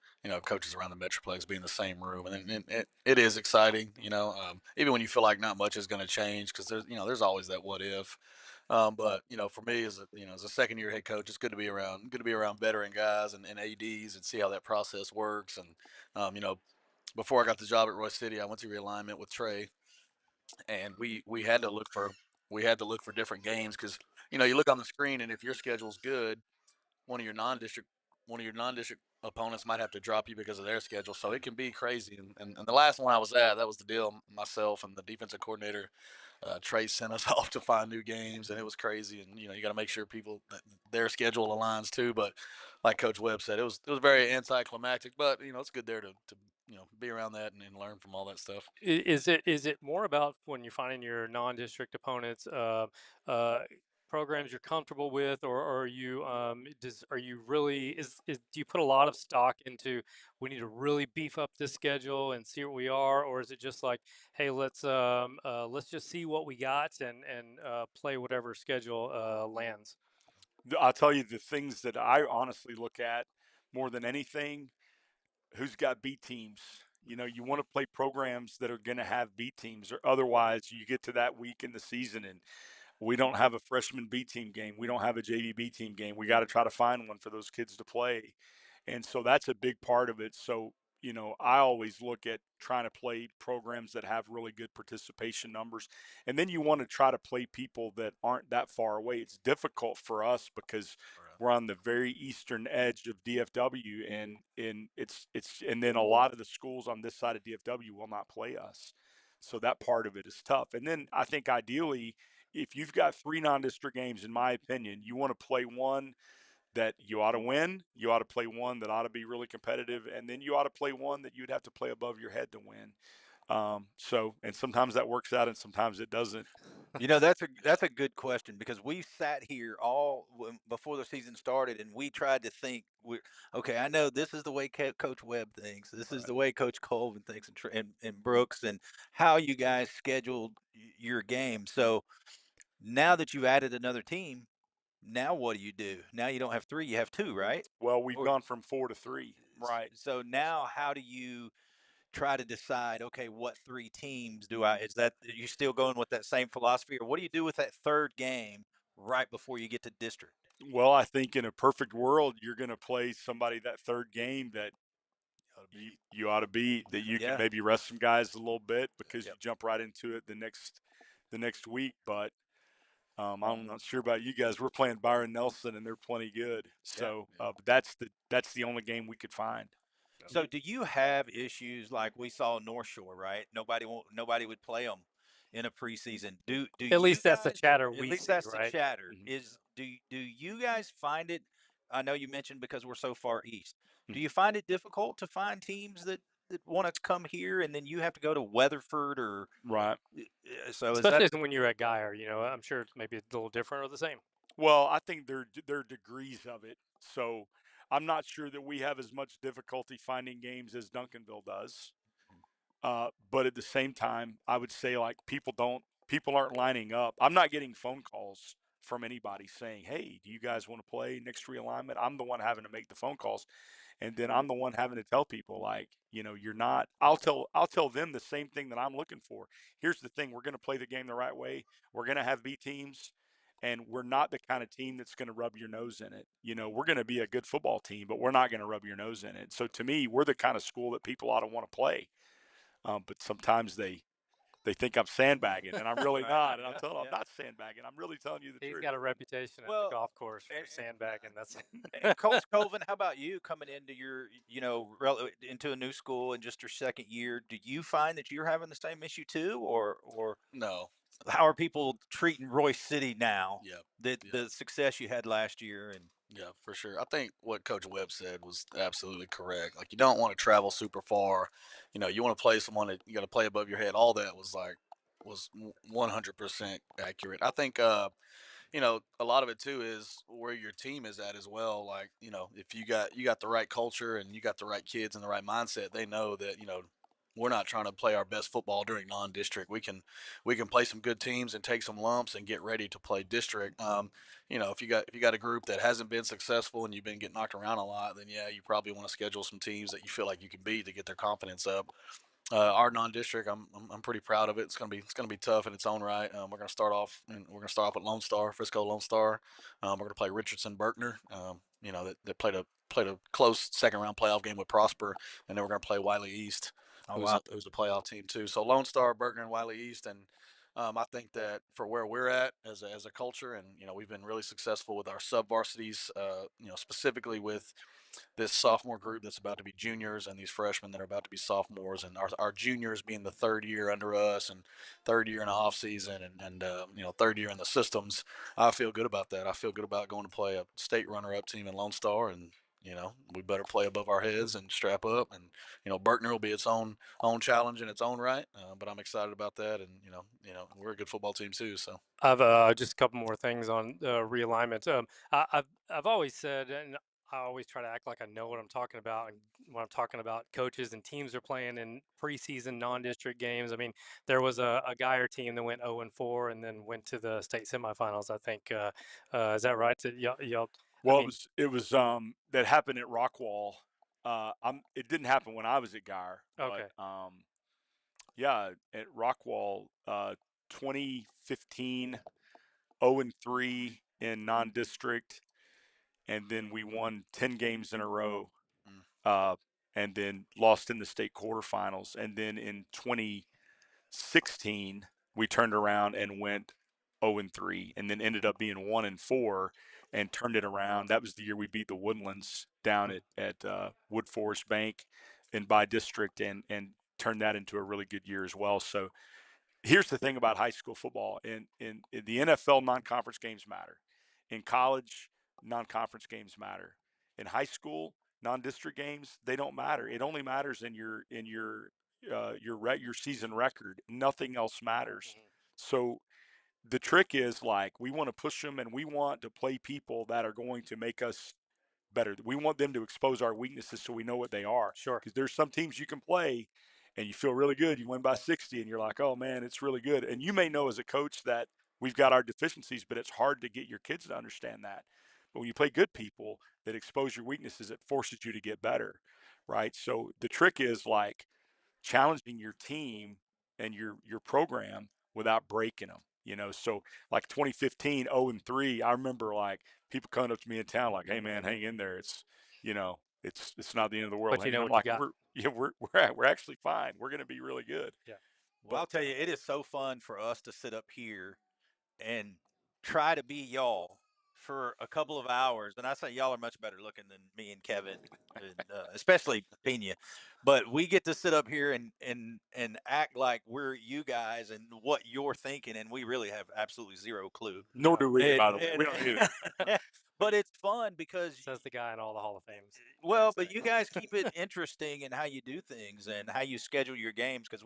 coaches around the Metroplex being in the same room, and it is exciting. Even when you feel like not much is going to change, because there's always that what if. But for me as a second year head coach, it's good to be around veteran guys and ads and see how that process works. And before I got the job at Royse City, I went through realignment with Trey, and we had to look for different games, because you look on the screen, and if your schedule's good, one of your non-district opponents might have to drop you because of their schedule. So it can be crazy. And the last one I was at, that was the deal. Myself and the defensive coordinator, Trey, sent us off to find new games, and it was crazy. And you got to make sure their schedule aligns too. But like Coach Webb said, it was very anticlimactic. But it's good there to be around that and learn from all that stuff. Is it more about when you're finding your non-district opponents, programs you're comfortable with, or are you are you really do you put a lot of stock into, we need to really beef up this schedule and see what we are, or is it just like, hey, let's just see what we got and play whatever schedule lands? I'll tell you the things that I honestly look at more than anything: who's got B teams. You want to play programs that are going to have B teams, or otherwise you get to that week in the season and we don't have a freshman B team game. We don't have a JV B team game. We got to try to find one for those kids to play. And so that's a big part of it. So, I always look at trying to play programs that have really good participation numbers. And then you want to try to play people that aren't that far away. It's difficult for us because we're on the very eastern edge of DFW, and and then a lot of the schools on this side of DFW will not play us. So that part of it is tough. And then I think ideally, if you've got 3 non-district games, in my opinion, you want to play one that you ought to win, you ought to play one that ought to be really competitive, and then you ought to play one that you'd have to play above your head to win. And sometimes that works out and sometimes it doesn't. That's a good question, because we sat here before the season started, and we tried to think. Okay, I know this is the way Coach Webb thinks. This is the way Coach Colvin thinks, and Brooks, and how you guys scheduled your game. So now that you've added another team, now what do? Now you don't have 3, you have 2, right? Well, we've gone from 4 to 3. Right. So now, how do you try to decide? Okay, what 3 teams do I? Is that you still going with that same philosophy, or what do you do with that third game right before you get to district? Well, I think in a perfect world, you're going to play somebody that third game that you ought to beat, that you can Yeah. maybe rest some guys a little bit because Yep. you jump right into it the next week. But I'm not sure about you guys. We're playing Byron Nelson, and they're plenty good. So, but that's the only game we could find. So, do you have issues like we saw North Shore? Right, nobody would play them in a preseason. Do At you least that's the guys? chatter At we least see, that's the right? chatter. Is do you guys find it? I know you mentioned because we're so far east. Do you find it difficult to find teams that want to come here, and then you have to go to Weatherford or Right. so? Is that Especially when you're at Geyer, I'm sure it's maybe a little different or the same. Well, I think there are degrees of it. So I'm not sure that we have as much difficulty finding games as Duncanville does. But at the same time, I would say like people aren't lining up. I'm not getting phone calls from anybody saying, "Hey, do you guys want to play next realignment?" I'm the one having to make the phone calls, and then I'm the one having to tell people like, you're not. I'll tell them the same thing that I'm looking for. Here's the thing: we're going to play the game the right way. We're going to have B teams. And we're not the kind of team that's going to rub your nose in it. We're going to be a good football team, but we're not going to rub your nose in it. So to me, we're the kind of school that people ought to want to play. But sometimes they think I'm sandbagging, and I'm really not. And I'm telling them I'm not sandbagging. I'm really telling you the He's truth. got a reputation at the golf course for sandbagging. That's and Coach Colvin, how about you coming into your, into a new school in just your second year? Do you find that you're having the same issue too, or No? How are people treating Royce City now? Yep. The success you had last year, and Yeah, for sure. I think what Coach Webb said was absolutely correct. Like, you don't want to travel super far. You want to play someone that you got to play above your head. All that was 100% accurate. I think a lot of it too is where your team is at as well. Like, if you got the right culture and you got the right kids and the right mindset, they know that, we're not trying to play our best football during non-district. We can play some good teams and take some lumps and get ready to play district. If you got a group that hasn't been successful and you've been getting knocked around a lot, then yeah, you probably want to schedule some teams that you feel like you can beat to get their confidence up. Our non-district, I'm pretty proud of it. It's gonna be tough in its own right. We're gonna start off at Lone Star, Frisco Lone Star. We're gonna play Richardson Berkner. That played a close second round playoff game with Prosper, and then we're gonna play Wiley East, oh who's wow, who's a playoff team too. So Lone Star, Berkner, and Wiley East, and I think that for where we're at as a culture, and we've been really successful with our sub varsities. Specifically with this sophomore group that's about to be juniors and these freshmen that are about to be sophomores, and our juniors being the third year under us and third year in the off season, and third year in the systems. I feel good about that. I feel good about going to play a state runner-up team in Lone Star, and we better play above our heads and strap up. And Berkner will be its own challenge in its own right, but I'm excited about that. And we're a good football team too. So I've just a couple more things on realignments. I've always said, and I always try to act like I know what I'm talking about, and when I'm talking about coaches and teams are playing in preseason non-district games. I mean, there was a Geyer team that went 0-4 and then went to the state semifinals. I think is that right? Y'all, I Well, mean, it was that happened at Rockwall. It didn't happen when I was at Geyer, okay. but yeah, at Rockwall, 2015, 0-3 in non-district, and then we won 10 games in a row, uh, and then lost in the state quarterfinals. And then in 2016, we turned around and went 0-3, and then ended up being 1-4, and turned it around. That was the year we beat the Woodlands down at Wood Forest Bank, and by district, and turned that into a really good year as well. So here's the thing about high school football: in the NFL, non-conference games matter. In college, non-conference games matter. In high school, non-district games, they don't matter. It only matters in your season record. Nothing else matters. So the trick is, like, we want to push them, and we want to play people that are going to make us better. We want them to expose our weaknesses so we know what they are. Sure. Because there's some teams you can play and you feel really good. You win by 60 and you're like, oh man, it's really good. And you may know as a coach that we've got our deficiencies, but it's hard to get your kids to understand that. But when you play good people that expose your weaknesses, it forces you to get better, right? So the trick is like challenging your team and your program without breaking them. So like 2015, 0-3, I remember like people coming up to me in town like, "Hey man, hang in there. It's not the end of the world." But you And know I'm what you like, got. we're actually fine. We're going to be really good. Yeah. Well, I'll tell you, it is so fun for us to sit up here and try to be y'all for a couple of hours. And I say y'all are much better looking than me and Kevin, and, especially Pena. But we get to sit up here and act like we're you guys and what you're thinking, and we really have absolutely zero clue. Nor do we, And, by the way. We don't either. but it's fun because Says the guy in all the Hall of Fames. well, but you guys keep it interesting in how you do things and how you schedule your games. Because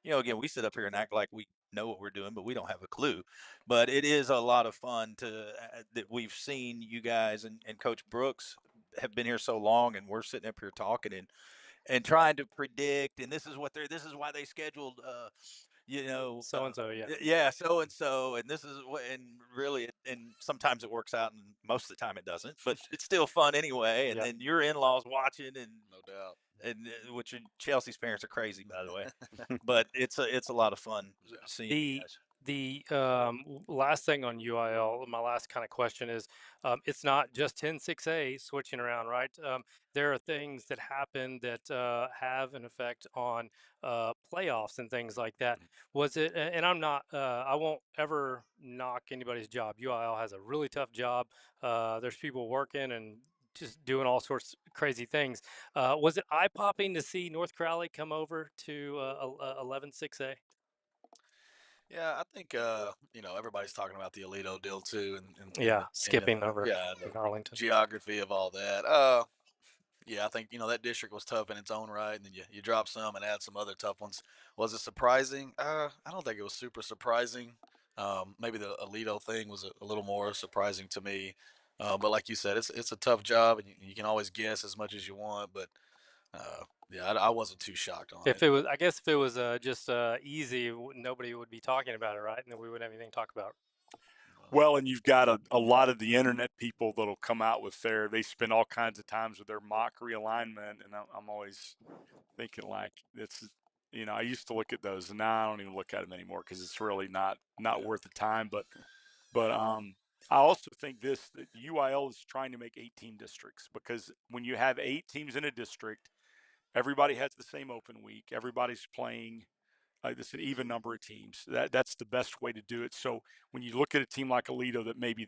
again, we sit up here and act like we know what we're doing, but we don't have a clue. But it is a lot of fun that we've seen you guys and Coach Brooks have been here so long, and we're sitting up here talking and trying to predict. And this is why they scheduled, So and so, yeah. yeah, so, and this is what, and really, and sometimes it works out, and most of the time it doesn't. But it's still fun anyway. And Yeah. then your in-laws watching, and No doubt. and which Chelsea's parents are crazy, by the way. But it's a lot of fun seeing you guys. The last thing on UIL, my last kind of question is, it's not just 10-6A switching around, right? There are things that happen that have an effect on playoffs and things like that. Was it? And I'm not. I won't ever knock anybody's job. UIL has a really tough job. There's people working and just doing all sorts of crazy things. Was it eye popping to see North Crowley come over to 11-6A? Yeah, I think everybody's talking about the Alito deal too, Yeah, skipping over the Arlington. geography of all that. Yeah, I think that district was tough in its own right, and then you drop some and add some other tough ones. Was it surprising? I don't think it was super surprising. Maybe the Alito thing was a little more surprising to me. But like you said, it's a tough job, and you can always guess as much as you want. But yeah, I wasn't too shocked on If it. it was, I guess if it was just easy, nobody would be talking about it, right? And then we wouldn't have anything to talk about. Well, and you've got a lot of the internet people that'll come out with they spend all kinds of times with their mock realignment, and I'm always thinking like I used to look at those, and now I don't even look at them anymore because it's really not worth the time. But I also think that UIL is trying to make 8-team districts, because when you have 8 teams in a district, everybody has the same open week. Everybody's playing. It's an even number of teams. That's the best way to do it. So when you look at a team like Alito, that maybe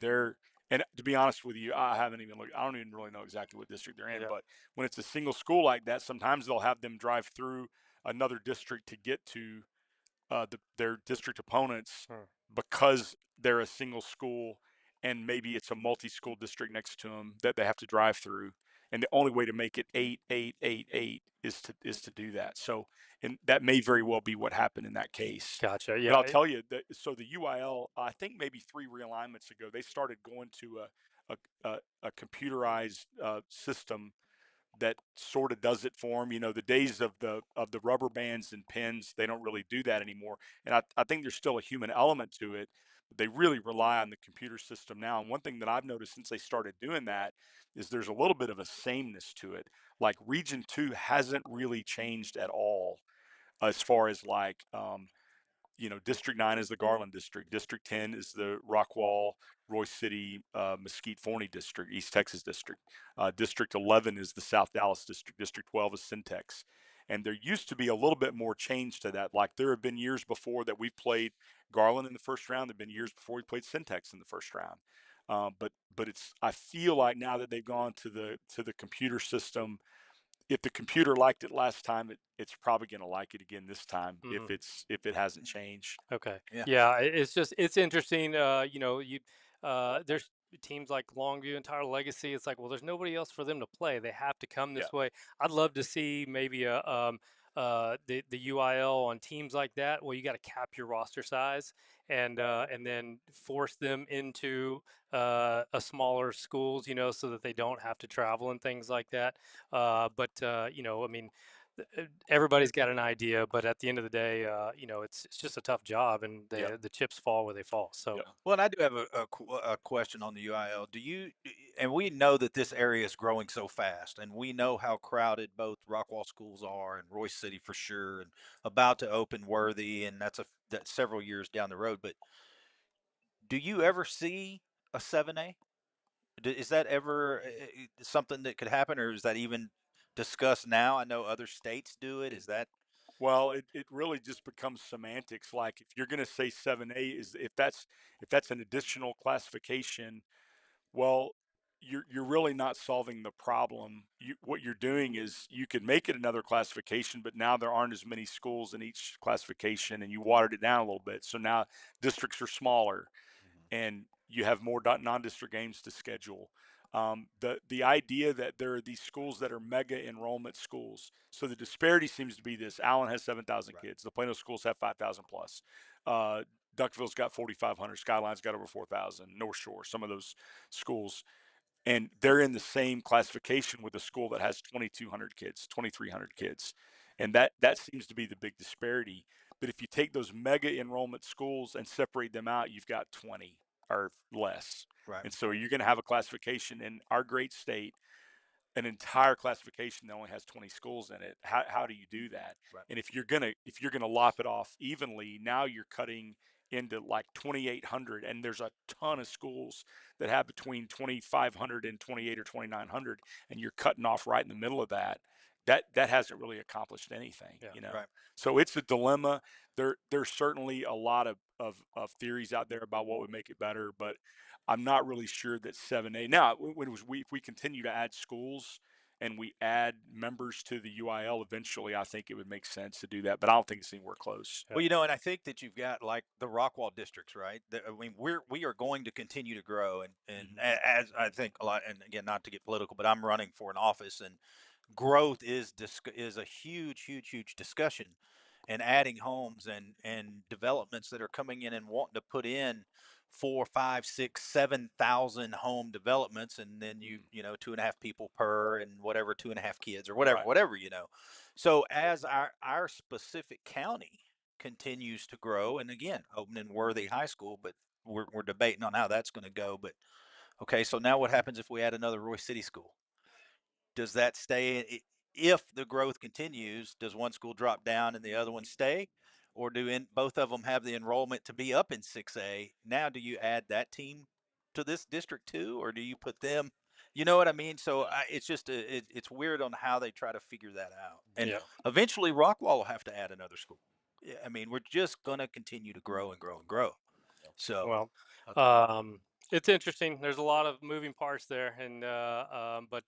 and to be honest with you, I haven't even looked. I don't even really know exactly what district they're in. Yeah. But when it's a single school like that, sometimes they'll have them drive through another district to get to their district opponents, because they're a single school, and maybe it's a multi-school district next to them that they have to drive through. And the only way to make it 8, 8, 8, 8 is to do that. So, and that may very well be what happened in that case. Gotcha. Yeah. But I'll tell you that. So the UIL, I think maybe 3 realignments ago, they started going to a computerized system that sort of does it for them. The days of the rubber bands and pens, they don't really do that anymore. And I think there's still a human element to it. But they really rely on the computer system now. And one thing that I've noticed since they started doing that is there's a little bit of a sameness to it. Like Region 2 hasn't really changed at all, as far as like District 9 is the Garland district. District 10 is the Rockwall, Royse City, Mesquite, Forney district, East Texas district. District 11 is the South Dallas district. District 12 is Syntex. And there used to be a little bit more change to that. Like there have been years before that we've played Garland in the first round. There have been years before we played Syntex in the first round. But I feel like now that they've gone to the computer system, if the computer liked it last time, it's probably going to like it again this time, if it hasn't changed. Okay. Yeah. Yeah. It's interesting. There's teams like Longview and Tyler Legacy. It's like, well, there's nobody else for them to play. They have to come this way. I'd love to see maybe the UIL on teams like that. Well, you got to cap your roster size and then force them into a smaller schools, so that they don't have to travel and things like that. I mean, everybody's got an idea, but at the end of the day, it's just a tough job, and the chips fall where they fall. So, well, and I do have a question on the UIL. we know that this area is growing so fast, and we know how crowded both Rockwall schools are and Royse City for sure, and about to open Worthy, and that's several years down the road. But do you ever see a 7A? Is that ever something that could happen, or is that even discussed now? I know other states do it. Is that Well, it really just becomes semantics. Like if you're going to say 7A is if that's an additional classification, well, you're really not solving the problem. What you're doing is you could make it another classification, but now there aren't as many schools in each classification, and you watered it down a little bit. So now districts are smaller, and you have more non-district games to schedule. The idea that there are these schools that are mega enrollment schools. So the disparity seems to be this: Allen has 7,000 kids. The Plano schools have 5,000 plus. Duckville's got 4,500. Skyline's got over 4,000. North Shore, some of those schools, and they're in the same classification with a school that has 2,200 kids, 2,300 kids, and that seems to be the big disparity. But if you take those mega enrollment schools and separate them out, you've got 20 or less. right? And so you're going to have a classification in our great state, an entire classification that only has 20 schools in it. How do you do that? Right. And if you're gonna lop it off evenly, now you're cutting into like 2,800, and there's a ton of schools that have between 2,500 and 28 or 2,900, and you're cutting off right in the middle of that. That hasn't really accomplished anything, Yeah. you know. Right. So it's a dilemma. There's certainly a lot of theories out there about what would make it better, but I'm not really sure that 7A. Now, if we continue to add schools and we add members to the UIL eventually, I think it would make sense to do that. But I don't think it's anywhere close. Well, and I think that you've got like the Rockwall districts, right? I mean, we are going to continue to grow, and as I think a lot, and again, not to get political, but I'm running for an office, and growth is a huge discussion, and adding homes and developments that are coming in and wanting to put in 4, 5, 6, 7,000 home developments, and then you know 2.5 people per, and whatever 2.5 kids or whatever Right. whatever you know. So as our specific county continues to grow, and again opening Worthy High School, but we're debating on how that's going to go. But okay, so now what happens if we add another Royse City school? Does that stay? If the growth continues, does one school drop down and the other one stay, or do both of them have the enrollment to be up in 6A? Now, do you add that team to this district too, or do you put them? You know what I mean? So it's just it's weird on how they try to figure that out, and Yeah. eventually Rockwall will have to add another school. Yeah, I mean, we're just gonna continue to grow and grow and grow. So Well, it's interesting. There's a lot of moving parts there, and but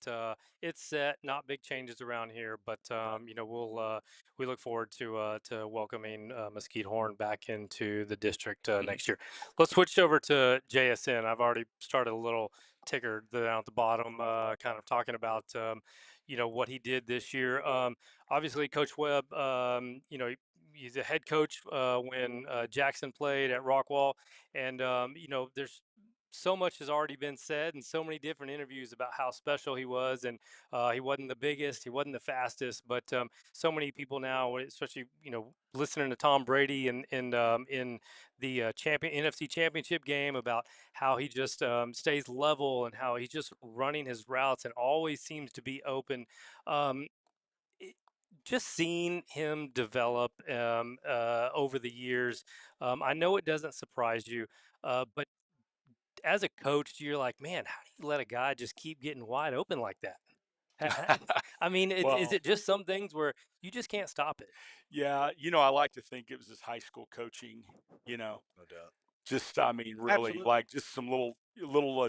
it's set. Not big changes around here, but you know, we look forward to welcoming Mesquite Horn back into the district next year. Let's switch over to JSN. I've already started a little ticker down at the bottom, kind of talking about you know, what he did this year. Obviously, Coach Webb, you know, he's a head coach when Jackson played at Rockwall. And you know, there's so much has already been said in so many different interviews about how special he was, and he wasn't the biggest, he wasn't the fastest, but so many people now, especially you know, listening to Tom Brady and in the NFC Championship game, about how he just stays level and how he's just running his routes and always seems to be open. Um, just seeing him develop over the years, I know it doesn't surprise you, but as a coach, you're like, man, how do you let a guy just keep getting wide open like that? I mean, is Well, it just some things where you just can't stop it? yeah, you know, I like to think it was his high school coaching. You know, no doubt. just I mean, really, Absolutely. like just some little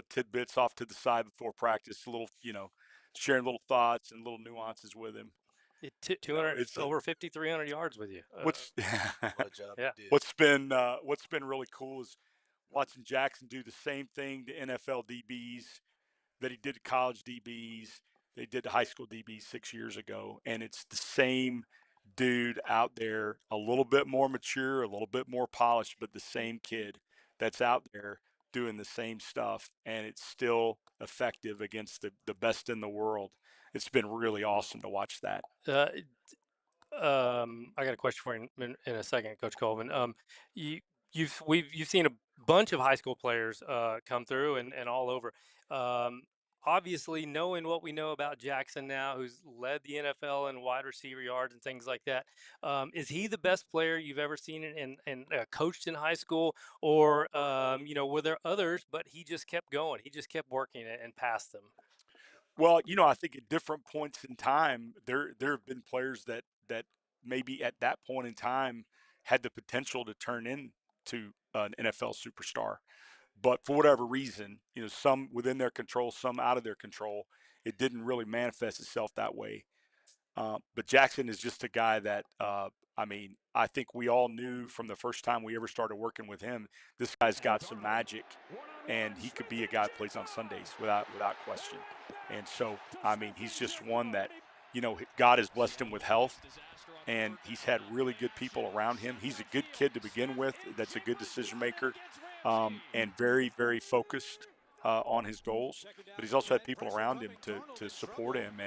tidbits off to the side before practice. A little, you know, sharing little thoughts and little nuances with him. It, You know, 200 over 50, 300 yards with you. what's What a job Yeah. he did. what's been really cool is watching Jackson do the same thing to NFL DBs that he did to college DBs. They did to high school DBs 6 years ago, and it's the same dude out there, a little bit more mature, a little bit more polished, but the same kid that's out there doing the same stuff, and it's still effective against the best in the world. It's been really awesome to watch that. Uh, I got a question for you in a second, Coach Colvin. You you've seen a bunch of high school players come through and all over. Um, obviously, knowing what we know about Jackson now, who's led the NFL in wide receiver yards and things like that, is he the best player you've ever seen and coached in high school, or were there others, but he just kept going, he just kept working it and passed them? Well, I think at different points in time, there have been players that maybe at that point in time had the potential to turn into an NFL superstar. But for whatever reason, some within their control, some out of their control, it didn't really manifest itself that way. But Jackson is just a guy that, I think we all knew from the first time we ever started working with him, this guy's got some magic, and he could be a guy that plays on Sundays without question. And so, he's just one that, God has blessed him with health, and he's had really good people around him. He's a good kid to begin with. That's a good decision maker, and very, very focused on his goals. But he's also had people around him to support him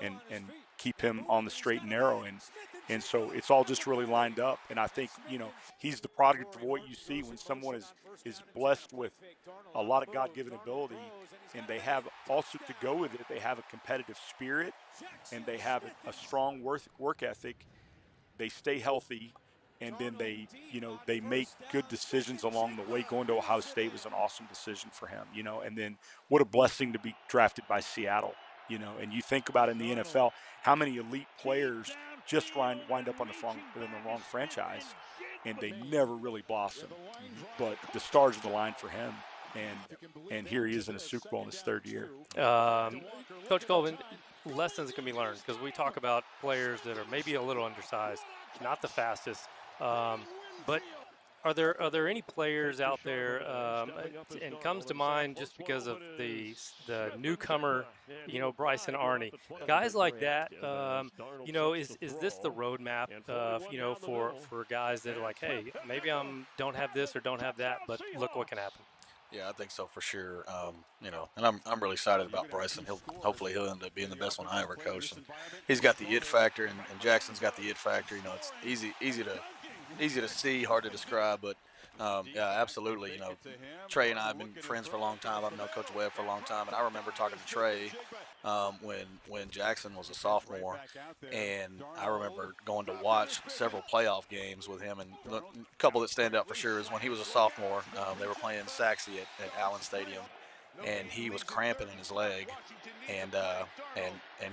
and keep him on the straight and narrow. And so it's all just really lined up. And I think, he's the product of what you see when someone is blessed with a lot of God-given ability, and they have also, to go with it, they have a competitive spirit, and they have a strong work ethic. They stay healthy, and then they make good decisions along the way. Going to Ohio State was an awesome decision for him, and then what a blessing to be drafted by Seattle, and you think about in the NFL, how many elite players just wind up on the wrong franchise, and they never really blossom. But the stars are the line for him, and here he is in a Super Bowl in his third year. Coach Colvin, lessons can be learned, because we talk about players that are maybe a little undersized, not the fastest, but are there any players out there, and comes to mind just because of the newcomer, Bryson Arney, guys like that, is this the roadmap, for guys that are like, hey, maybe don't have this or don't have that, but look what can happen? Yeah, I think so for sure. And I'm really excited about Bryson. Hopefully he'll end up being the best one I ever coached. And he's got the it factor, and Jackson's got the it factor. It's easy to see, hard to describe, but yeah, absolutely. Trey and I have been friends for a long time. I've known Coach Webb for a long time, and I remember talking to Trey when Jackson was a sophomore, and I remember going to watch several playoff games with him. And a couple that stand out for sure is when he was a sophomore. They were playing Saxe at Allen Stadium, and he was cramping in his leg, and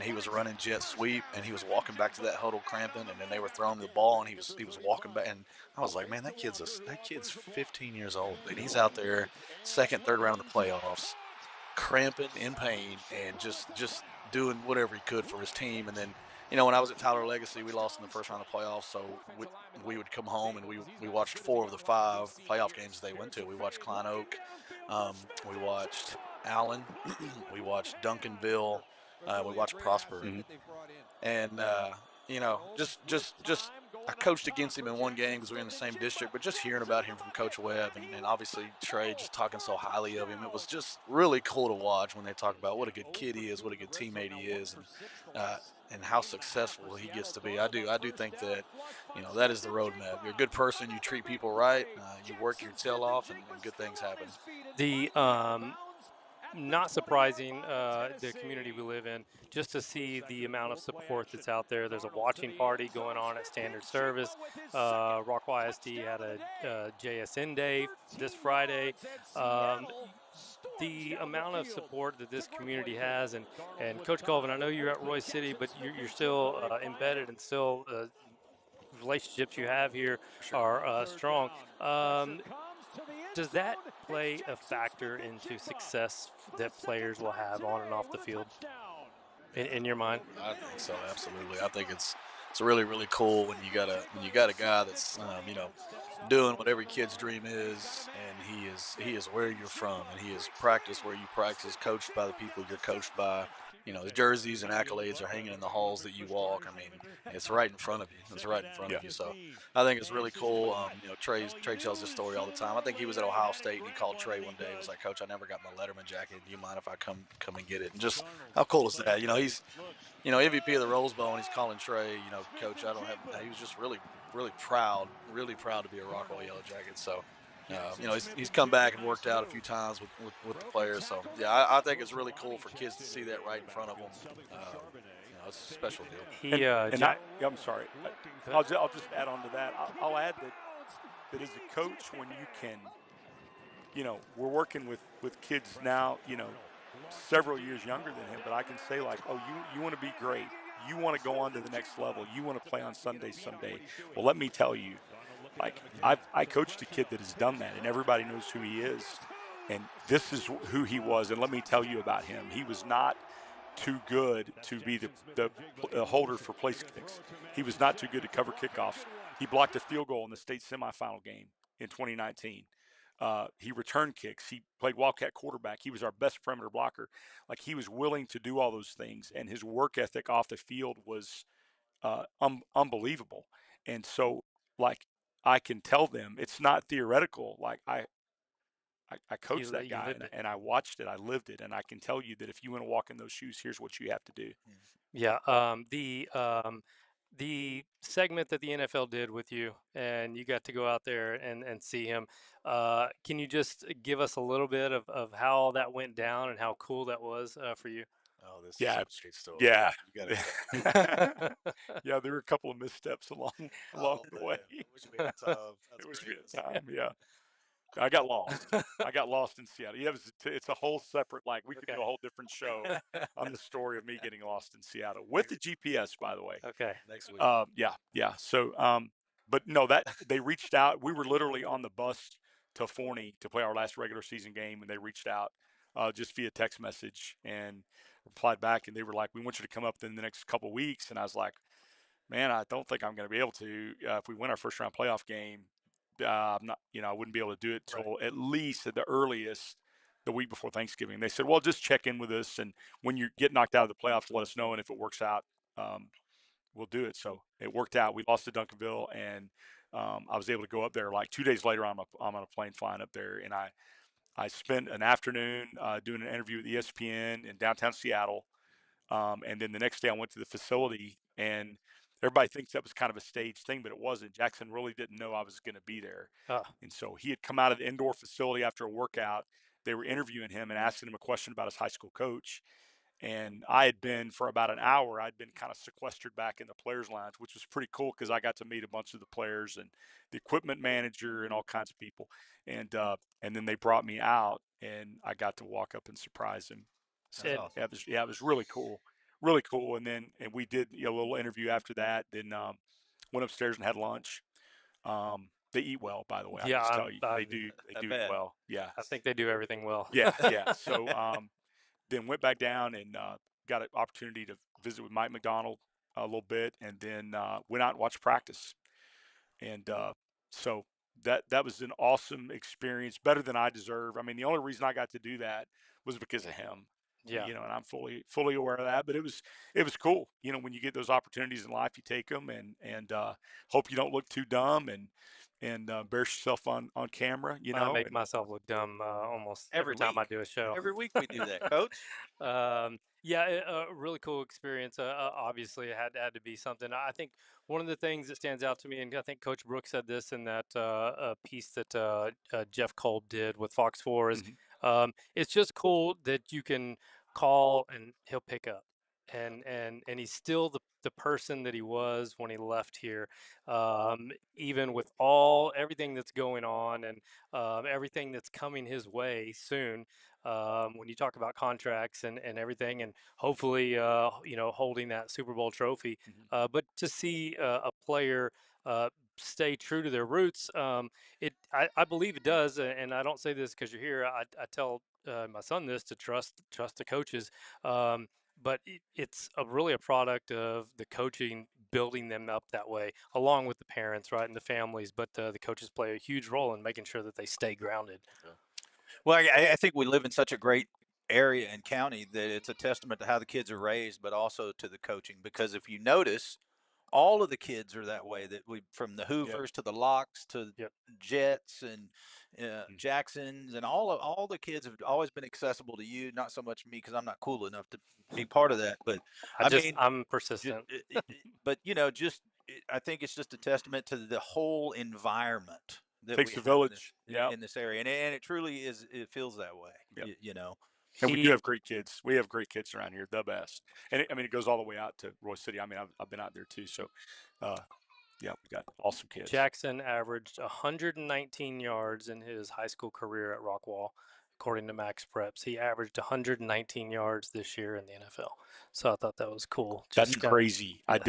he was running jet sweep, and he was walking back to that huddle cramping, and then they were throwing the ball, and he was walking back, and I was like, man, that kid's 15 years old, and he's out there second, third round of the playoffs, cramping in pain, and just doing whatever he could for his team. And then, when I was at Tyler Legacy, we lost in the first round of playoffs, so we would come home and we watched 4 of the 5 playoff games they went to. We watched Klein Oak, we watched Allen, we watched Duncanville, we watched Prosper, and just I coached against him in one game because we were in the same district, but just hearing about him from Coach Webb and obviously Trey just talking so highly of him, it was just really cool to watch when they talk about what a good kid he is, what a good teammate he is, and how successful he gets to be. I do think that, that is the roadmap. You're a good person, you treat people right, you work your tail off, and good things happen. The not surprising, the community we live in, just to see the amount of support that's out there. There's a watching party going on at Standard Service. ROCKWALL-HEATH had a JSN day this Friday. The amount of support that this community has, and Coach Colvin, I know you're at Royse City, but you're still embedded, and still relationships you have here are strong. Does that play a factor into success that players will have on and off the field, in your mind? I think so, absolutely. I think it's really, really cool when you got a guy that's doing what every kid's dream is, and he is where you're from, and he is practiced where you practice, coached by the people you're coached by. The jerseys and accolades are hanging in the halls that you walk. It's right in front of you. It's right in front of you. So I think it's really cool. Trey tells this story all the time. I think he was at Ohio State, and he called Trey one day. He was like, Coach, I never got my Letterman jacket. Do you mind if I come and get it? And just how cool is that? He's MVP of the Rose Bowl, and he's calling Trey, Coach, I don't have. He was just really, really proud to be a Rockwall Yellow Jacket. So He's come back and worked out a few times with the players. So yeah, I think it's really cool for kids to see that right in front of them. It's a special deal. He I'm sorry. I'll just add on to that. I'll add that as a coach, when you can, we're working with kids now, several years younger than him, but I can say like, oh, you want to be great. You want to go on to the next level. You want to play on Sundays someday. Well, let me tell you, like I coached a kid that has done that, and everybody knows who he is, and this is who he was. And let me tell you about him. He was not too good to be the holder for place kicks. He was not too good to cover kickoffs. He blocked a field goal in the state semifinal game in 2019. He returned kicks. He played Wildcat quarterback. He was our best perimeter blocker. Like, he was willing to do all those things, and his work ethic off the field was unbelievable. And so, like, I can tell them it's not theoretical. Like, I coached that you guy, lived it. and I watched it. I lived it, and I can tell you that if you want to walk in those shoes, here's what you have to do. Yeah. The segment that the NFL did with you, and you got to go out there and see him. Can you just give us a little bit of how that went down and how cool that was for you? Oh, this Yeah, is a straight story. yeah, You gotta yeah. There were a couple of missteps along the way. Which we had time. It was time. Yeah. I got lost. I got lost in Seattle. Yeah, it's a whole separate, like, we could do a whole different show on the story of me getting lost in Seattle with the GPS, by the way. Okay. Next week. Yeah. So, but no, that they reached out. We were literally on the bus to Forney to play our last regular season game, and they reached out just via text message and replied back, and they were like, "We want you to come up in the next couple of weeks." And I was like, "Man, I don't think I'm going to be able to. If we win our first round playoff game, I'm not, I wouldn't be able to do it till at least at the earliest the week before Thanksgiving." They said, "Well, just check in with us, and when you get knocked out of the playoffs, let us know, and if it works out, we'll do it." So it worked out. We lost to Duncanville, and I was able to go up there. Like 2 days later, I'm on a plane flying up there, and I spent an afternoon doing an interview with ESPN in downtown Seattle, and then the next day I went to the facility, and everybody thinks that was kind of a staged thing, but it wasn't. Jackson really didn't know I was going to be there. And so he had come out of the indoor facility after a workout. They were interviewing him and asking him a question about his high school coach. And I had been, for about an hour, I'd been kind of sequestered back in the players' lounge, which was pretty cool because I got to meet a bunch of the players and the equipment manager and all kinds of people. And then they brought me out, and I got to walk up and surprise him. So it was really cool, really cool. And we did a little interview after that. Then went upstairs and had lunch. They eat well, by the way. Yeah, I just tell you, they do eat well. Yeah, I think they do everything well. yeah. So then went back down and got an opportunity to visit with Mike McDonald a little bit, and then went out and watched practice. And so that was an awesome experience, better than I deserve. I mean, the only reason I got to do that was because of him. Yeah. And I'm fully aware of that. But it was cool. When you get those opportunities in life, you take them, and hope you don't look too dumb and embarrass yourself on camera. I make myself look dumb almost every time I do a show. Every week we do that, Coach. Yeah, a really cool experience. Obviously, it had to be something. I think one of the things that stands out to me, and I think Coach Brooks said this in that piece that Jeff Kolb did with Fox 4, is it's just cool that you can call and he'll pick up. And he's still the person that he was when he left here, even with everything that's going on and everything that's coming his way soon. When you talk about contracts and everything, and hopefully holding that Super Bowl trophy, but to see a player stay true to their roots, I believe it does, and I don't say this because you're here. I tell my son this, to trust the coaches. But it's really a product of the coaching building them up that way, along with the parents, right, and the families. But the coaches play a huge role in making sure that they stay grounded. Well, I think we live in such a great area and county that it's a testament to how the kids are raised, but also to the coaching. Because if you notice, all of the kids are that way. That from the Hoovers to the Locks to Jets and Jacksons, and all the kids have always been accessible to you. Not so much me, because I'm not cool enough to be part of that. But I'm persistent. But I think it's just a testament to the whole environment that Takes we a have village. Yeah. in this area, and it truly is. It feels that way. Yep. You know. And we do have great kids. We have great kids around here, the best. And it goes all the way out to Royse City. I mean, I've been out there too. So, yeah, we got awesome kids. Jackson averaged 119 yards in his high school career at Rockwall, according to Max Preps. He averaged 119 yards this year in the NFL. So I thought that was cool. That's crazy. Yes.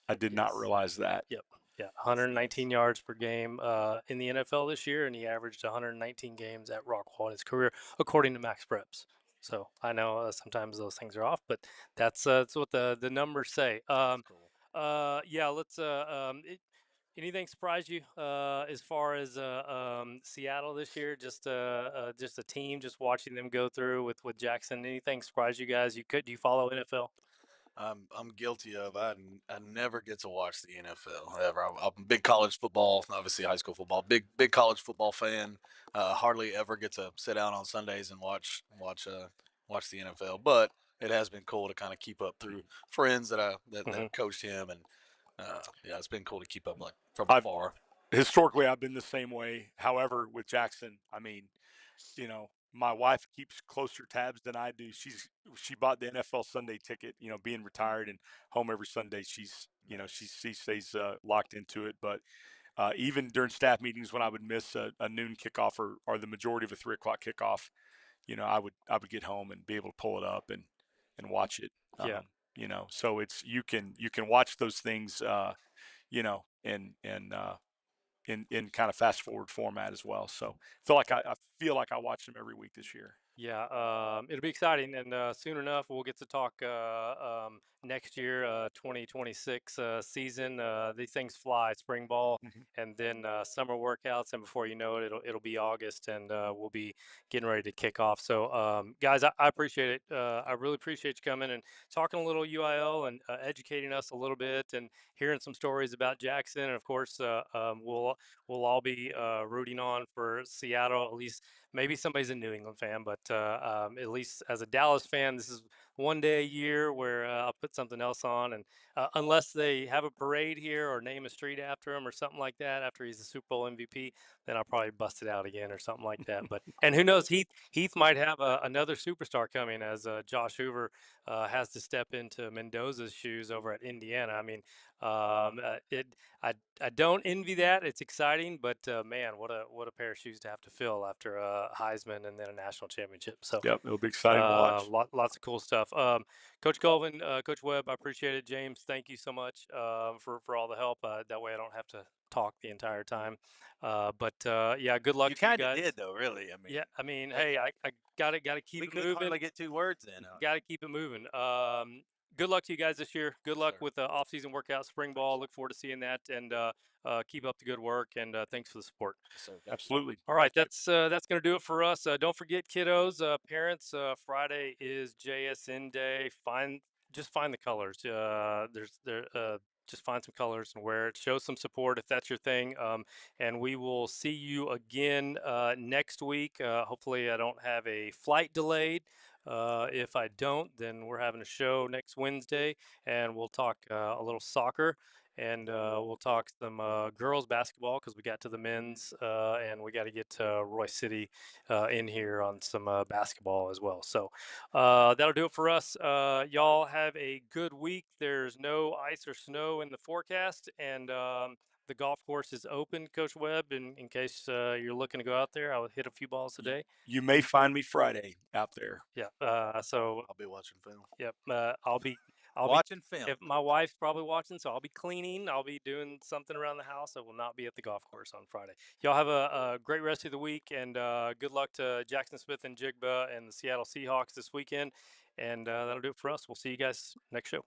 I did not realize that. Yep. Yeah, 119 yards per game in the NFL this year, and he averaged 119 games at Rockwall in his career, according to Max Preps. So I know sometimes those things are off, but that's what the numbers say. Yeah, let's. Anything surprise you as far as Seattle this year? Just a team, just watching them go through with Jackson. Anything surprise you guys? Do you follow NFL? I'm guilty of. I never get to watch the NFL ever. I'm a big college football, obviously high school football. Big college football fan. Hardly ever get to sit down on Sundays and watch the NFL. But it has been cool to kind of keep up through friends that have coached him, and yeah, it's been cool to keep up like from afar. Historically, I've been the same way. However, with Jackson, I mean, my wife keeps closer tabs than I do. She bought the NFL Sunday ticket. Being retired and home every Sunday, she stays locked into it. But even during staff meetings, when I would miss a noon kickoff or the majority of a 3:00 kickoff, I would get home and be able to pull it up and watch it. Yeah. So you can watch those things, in kind of fast forward format as well. So I feel like I watch them every week this year. Yeah, it'll be exciting, and soon enough we'll get to talk next year, 2026 season. These things fly, spring ball, and then summer workouts, and before you know it, it'll be August, and we'll be getting ready to kick off. So, guys, I appreciate it. I really appreciate you coming and talking a little UIL and educating us a little bit, and hearing some stories about Jackson. And of course, we'll all be rooting on for Seattle. At least maybe somebody's a New England fan, but at least as a Dallas fan, this is one day a year where I'll put something else on, and unless they have a parade here or name a street after him or something like that after he's the Super Bowl MVP, then I'll probably bust it out again or something like that. But and who knows, Heath might have another superstar coming as Josh Hoover has to step into Mendoza's shoes over at Indiana. I mean, I don't envy that. It's exciting, but man, what a pair of shoes to have to fill after a Heisman and then a national championship. So yep, it'll be exciting to watch. Lots of cool stuff. Coach Colvin, Coach Webb, I appreciate it. James, thank you so much for all the help. That way I don't have to talk the entire time. But yeah, good luck You to you kind of guys. did though, really. I mean, yeah, I mean, hey, I gotta keep it moving. Finally get 2 words in. Got to keep it moving. Good luck to you guys this year. Good luck with the off-season workout, spring ball. Look forward to seeing that, and keep up the good work. And thanks for the support. Absolutely. All right, that's going to do it for us. Don't forget, kiddos, parents. Friday is JSN Day. Just find the colors. Just find some colors and wear it. Show some support if that's your thing. And we will see you again next week. Hopefully, I don't have a flight delayed. If I don't, then we're having a show next Wednesday, and we'll talk a little soccer, and we'll talk some girls basketball because we got to the men's, and we got to get to Royse City in here on some basketball as well. So that'll do it for us. Y'all have a good week. There's no ice or snow in the forecast, and the golf course is open, Coach Webb, in case you're looking to go out there. I'll hit a few balls today. You may find me Friday out there. Yeah. So I'll be watching film. Yep. I'll be watching film. If my wife's probably watching, so I'll be cleaning. I'll be doing something around the house. I will not be at the golf course on Friday. Y'all have a great rest of the week, and good luck to Jackson Smith and Jigba and the Seattle Seahawks this weekend. And that'll do it for us. We'll see you guys next show.